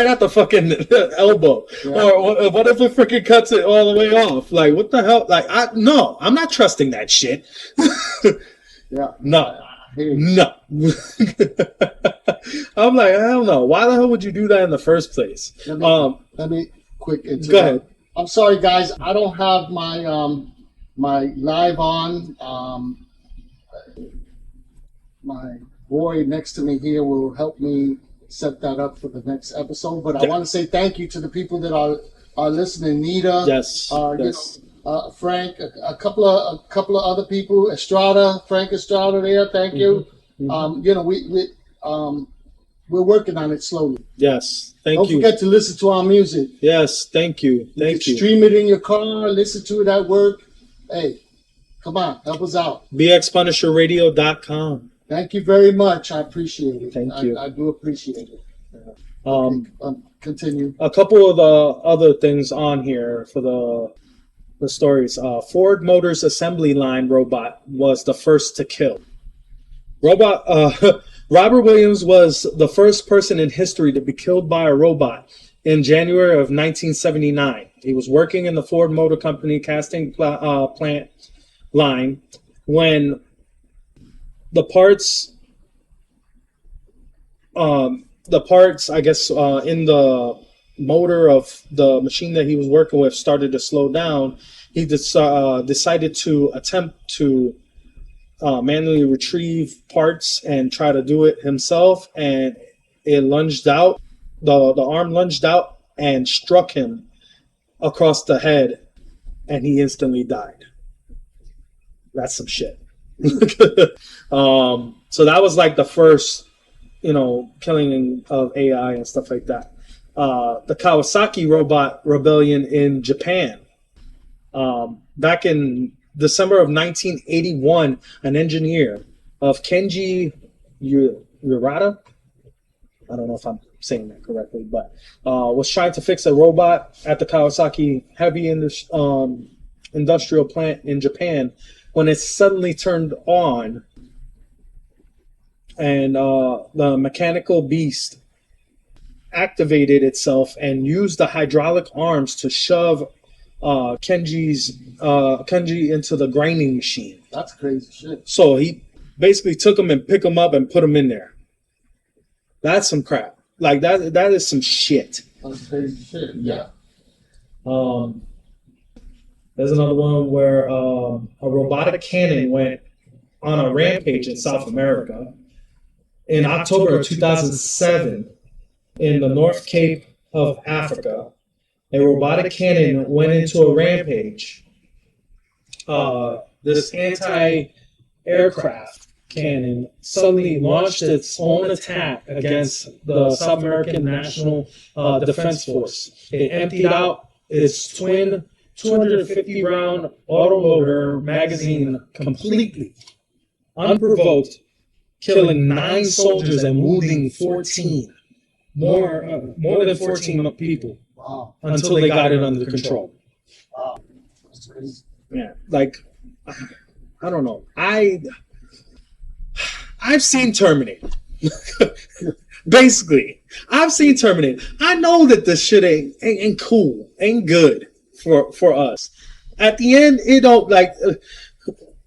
at the fucking elbow? Yeah. Or what if it freaking cuts it all the way off? Like, what the hell? Like, I'm not trusting that shit. Yeah. No. I'm like, I don't know. Why the hell would you do that in the first place? Let me quick interrupt. Go ahead. I'm sorry, guys. I don't have my my live on. My boy next to me here will help me set that up for the next episode. But I want to say thank you to the people that are listening. Nita, yes, yes. You know, Frank, a couple of other people, Frank Estrada there. Thank you. Mm-hmm. You know, we're working on it slowly. Yes, thank you. Don't forget to listen to our music. Yes, thank you. Thank you. Stream it in your car. Listen to it at work. Hey, come on, help us out. BXPunisherRadio.com. Thank you very much. I appreciate it. Thank you. I do appreciate it. Continue. A couple of the other things on here for the stories. Ford Motors assembly line robot was the first to kill. Robert Williams was the first person in history to be killed by a robot in January of 1979. He was working in the Ford Motor Company casting plant line when the parts, I guess, in the motor of the machine that he was working with started to slow down. He decided to attempt to manually retrieve parts and try to do it himself, and it lunged out. The arm lunged out and struck him across the head, and he instantly died. That's some shit. So that was like the first, killing of AI and stuff like that. The Kawasaki robot rebellion in Japan. Back in December of 1981, an engineer of Kenji Urata, I don't know if I'm saying that correctly, but was trying to fix a robot at the Kawasaki heavy industrial plant in Japan when it suddenly turned on, and the mechanical beast activated itself and used the hydraulic arms to shove Kenji into the grinding machine. That's crazy shit. So he basically took him and picked him up and put him in there. That's some crap. Like that is some shit. That's crazy shit. Yeah. There's another one where a robotic cannon went on a rampage in South America in October of 2007 in the North Cape of Africa. A robotic cannon went into a rampage. This anti-aircraft cannon suddenly launched its own attack against the South American National Defense Force. It emptied out its twin 250 round autoloader magazine completely, unprovoked, killing 9 soldiers and wounding 14. More than 14 people. Wow. Until they got it under control. Wow. That's crazy. Yeah, like I don't know. I've seen Terminator. Basically, I've seen Terminator. I know that this shit ain't cool, ain't good for us. At the end, it don't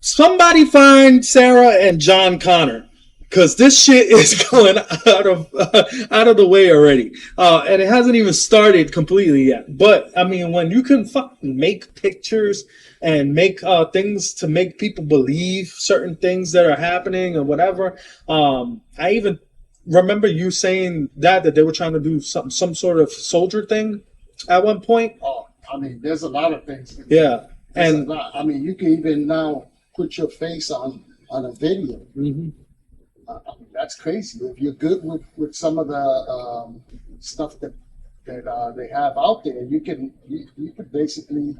somebody find Sarah and John Connor. Because this shit is going out of the way already, and it hasn't even started completely yet. But I mean, when you can fucking make pictures and make things to make people believe certain things that are happening or whatever, I even remember you saying that they were trying to do some sort of soldier thing at one point. Oh, I mean, there's a lot of things. Yeah, and I mean, you can even now put your face on a video. Mm-hmm. I mean, that's crazy. If you're good with some of the stuff that they have out there, you can basically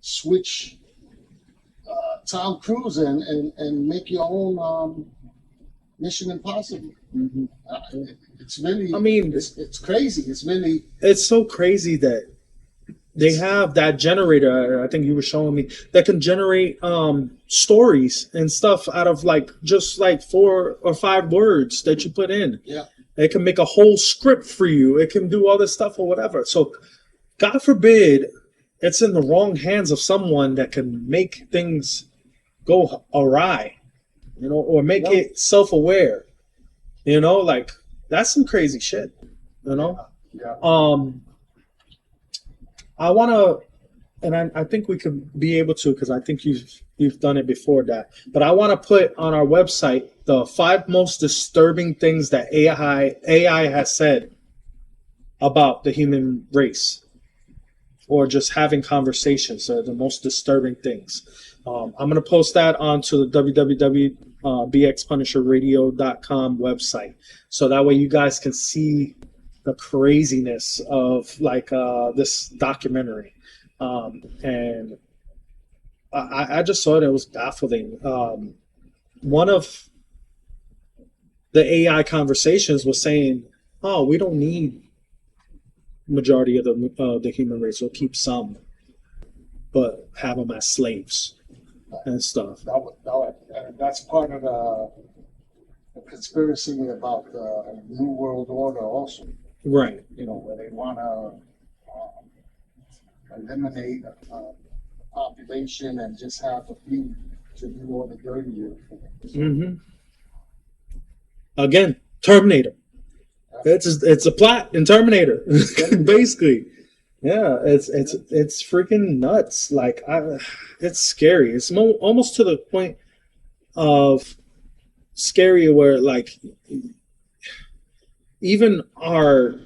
switch Tom Cruise and make your own Mission Impossible. Mm-hmm. It's really. I mean, it's crazy. It's really. It's so crazy that they have that generator, I think you were showing me, that can generate stories and stuff out of just 4 or 5 words that you put in. Yeah. It can make a whole script for you. It can do all this stuff or whatever. So God forbid it's in the wrong hands of someone that can make things go awry, or make it self-aware. That's some crazy shit, Yeah. I want to, and I think we could be able to, because I think you've done it before that. But I want to put on our website the 5 most disturbing things that AI has said about the human race, or just having conversations. The most disturbing things. I'm going to post that onto the www.BXPunisherradio.com website, so that way you guys can see the craziness of this documentary, and I just thought it was baffling. One of the AI conversations was saying, "Oh, we don't need majority of the human race. We'll keep some, but have them as slaves and stuff." That's part of the conspiracy about the New World Order also. Right. Where they want to eliminate population and just have a few to do all the dirty work. Mm-hmm. Again, Terminator. It's a plot in Terminator, basically. Yeah, it's freaking nuts. It's scary. It's almost to the point of scary where even our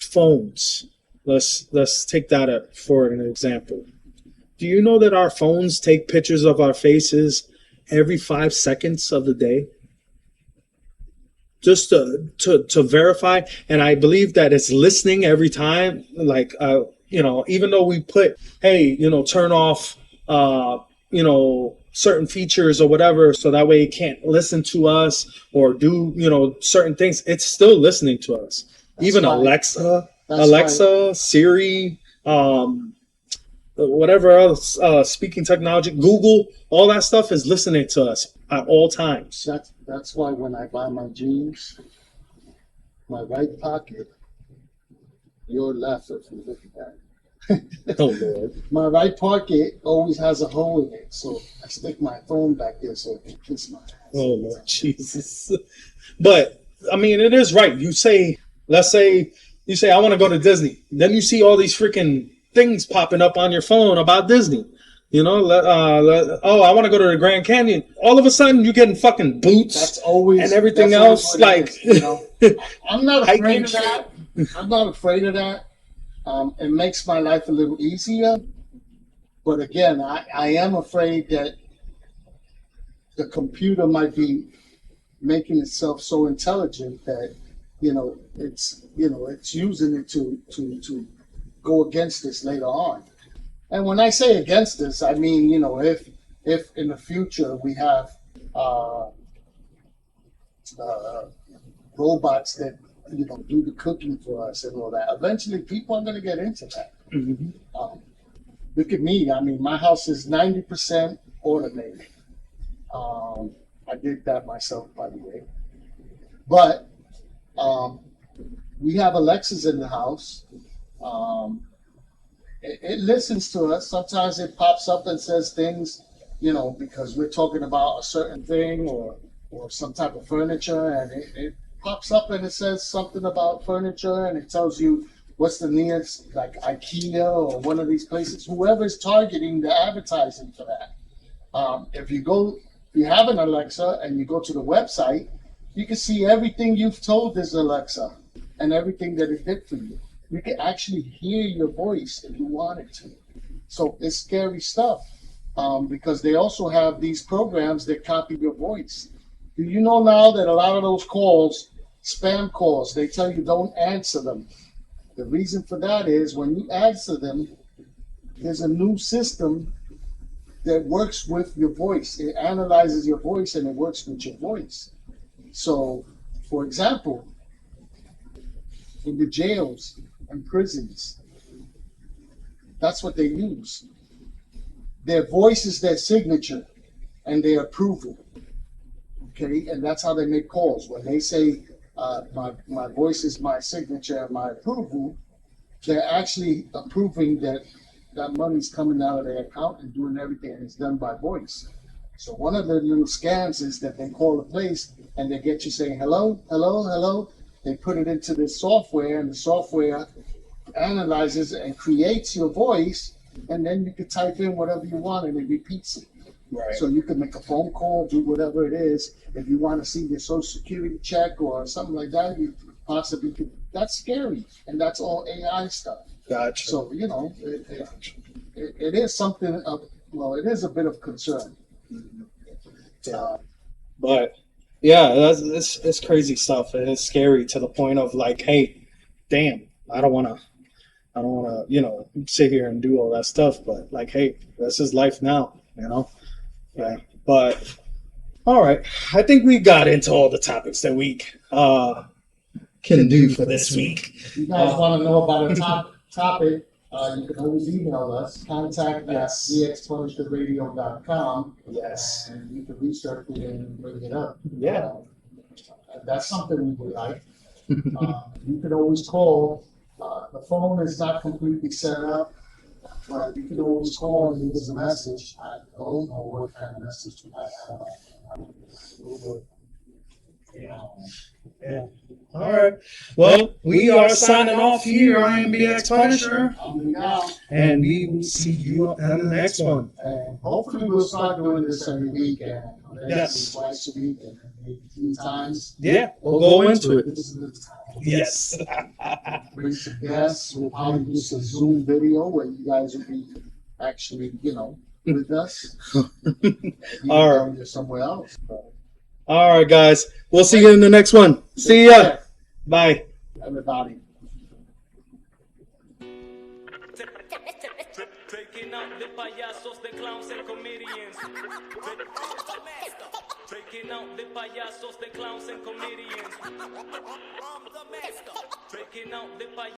phones. Let's take that up for an example. Do you know that our phones take pictures of our faces every 5 seconds of the day? Just to verify, and I believe that it's listening every time. Even though we put, hey, turn off, certain features or whatever, so that way it can't listen to us or do, certain things. It's still listening to us. Even Alexa, Siri, whatever else, speaking technology, Google, all that stuff is listening to us at all times. That's why when I buy my jeans, my right pocket, your left, if you look at that. Oh Lord. My right pocket always has a hole in it, so I stick my phone back there so it can kiss my ass. Oh Lord Jesus. But I mean, it is right. Let's say you say I want to go to Disney. Then you see all these freaking things popping up on your phone about Disney. I want to go to the Grand Canyon. All of a sudden, you're getting fucking boots. That's always and everything else. I'm not afraid of that. I'm not afraid of that. It makes my life a little easier. But again, I am afraid that the computer might be making itself so intelligent that it's using it to go against this later on. And when I say against this, I mean if in the future we have robots that do the cooking for us and all that, eventually people are going to get into that. Look at me. I mean, my house is 90% automated. I did that myself, by the way. But we have Alexas in the house. It listens to us. Sometimes it pops up and says things, because we're talking about a certain thing or some type of furniture, and it pops up and it says something about furniture, and it tells you what's the nearest, like IKEA or one of these places, whoever's targeting the advertising for that. If you have an Alexa and you go to the website, you can see everything you've told this Alexa and everything that it did for you. You can actually hear your voice if you wanted to. So it's scary stuff, because they also have these programs that copy your voice. Do you know now that a lot of those calls, spam calls, they tell you don't answer them? The reason for that is when you answer them, there's a new system that works with your voice. It analyzes your voice and it works with your voice. So, for example, in the jails and prisons, that's what they use. Their voice is their signature and their approval. Okay, and that's how they make calls. When they say, my voice is my signature and my approval, they're actually approving that money's coming out of their account and doing everything, and it's done by voice. So one of the little scams is that they call a place and they get you saying, hello, hello, hello. They put it into this software, and the software analyzes and creates your voice, and then you can type in whatever you want and it repeats it. Right. So you can make a phone call, do whatever it is. If you want to see your social security check or something like that, you possibly could. That's scary, and that's all AI stuff. Gotcha. So it is something of, it is a bit of concern. But yeah, it's crazy stuff. It is scary to the point of like, hey, damn, I don't wanna, sit here and do all that stuff. But like, hey, this is life now, Yeah. But all right, I think we got into all the topics that we can do for this week. If you guys want to know about a topic, you can always email us, contact at BXPunisherradio.com. Yes. And you can research it and bring it up. Yeah. That's something we would like. You can always call. The phone is not completely set up, but you can always call and leave us a message. I don't know what kind of message you might have. Yeah. All right. Well, we are signing off here. I am BX Punisher, and we will see you on the next one. And hopefully we'll start doing this every week, and Yes. twice a week, and maybe 3 times. Yeah, we'll go into it. This is the time. Yes. Bring some guests. We'll probably do some Zoom video where you guys will be actually, with us. All right. You're somewhere else. But All right, guys. We'll see you in the next one. See ya. Bye. everybody. Taking out the payasos, the clowns and comedians. Taking out the payasos, the clowns and comedians. Taking out the payasos.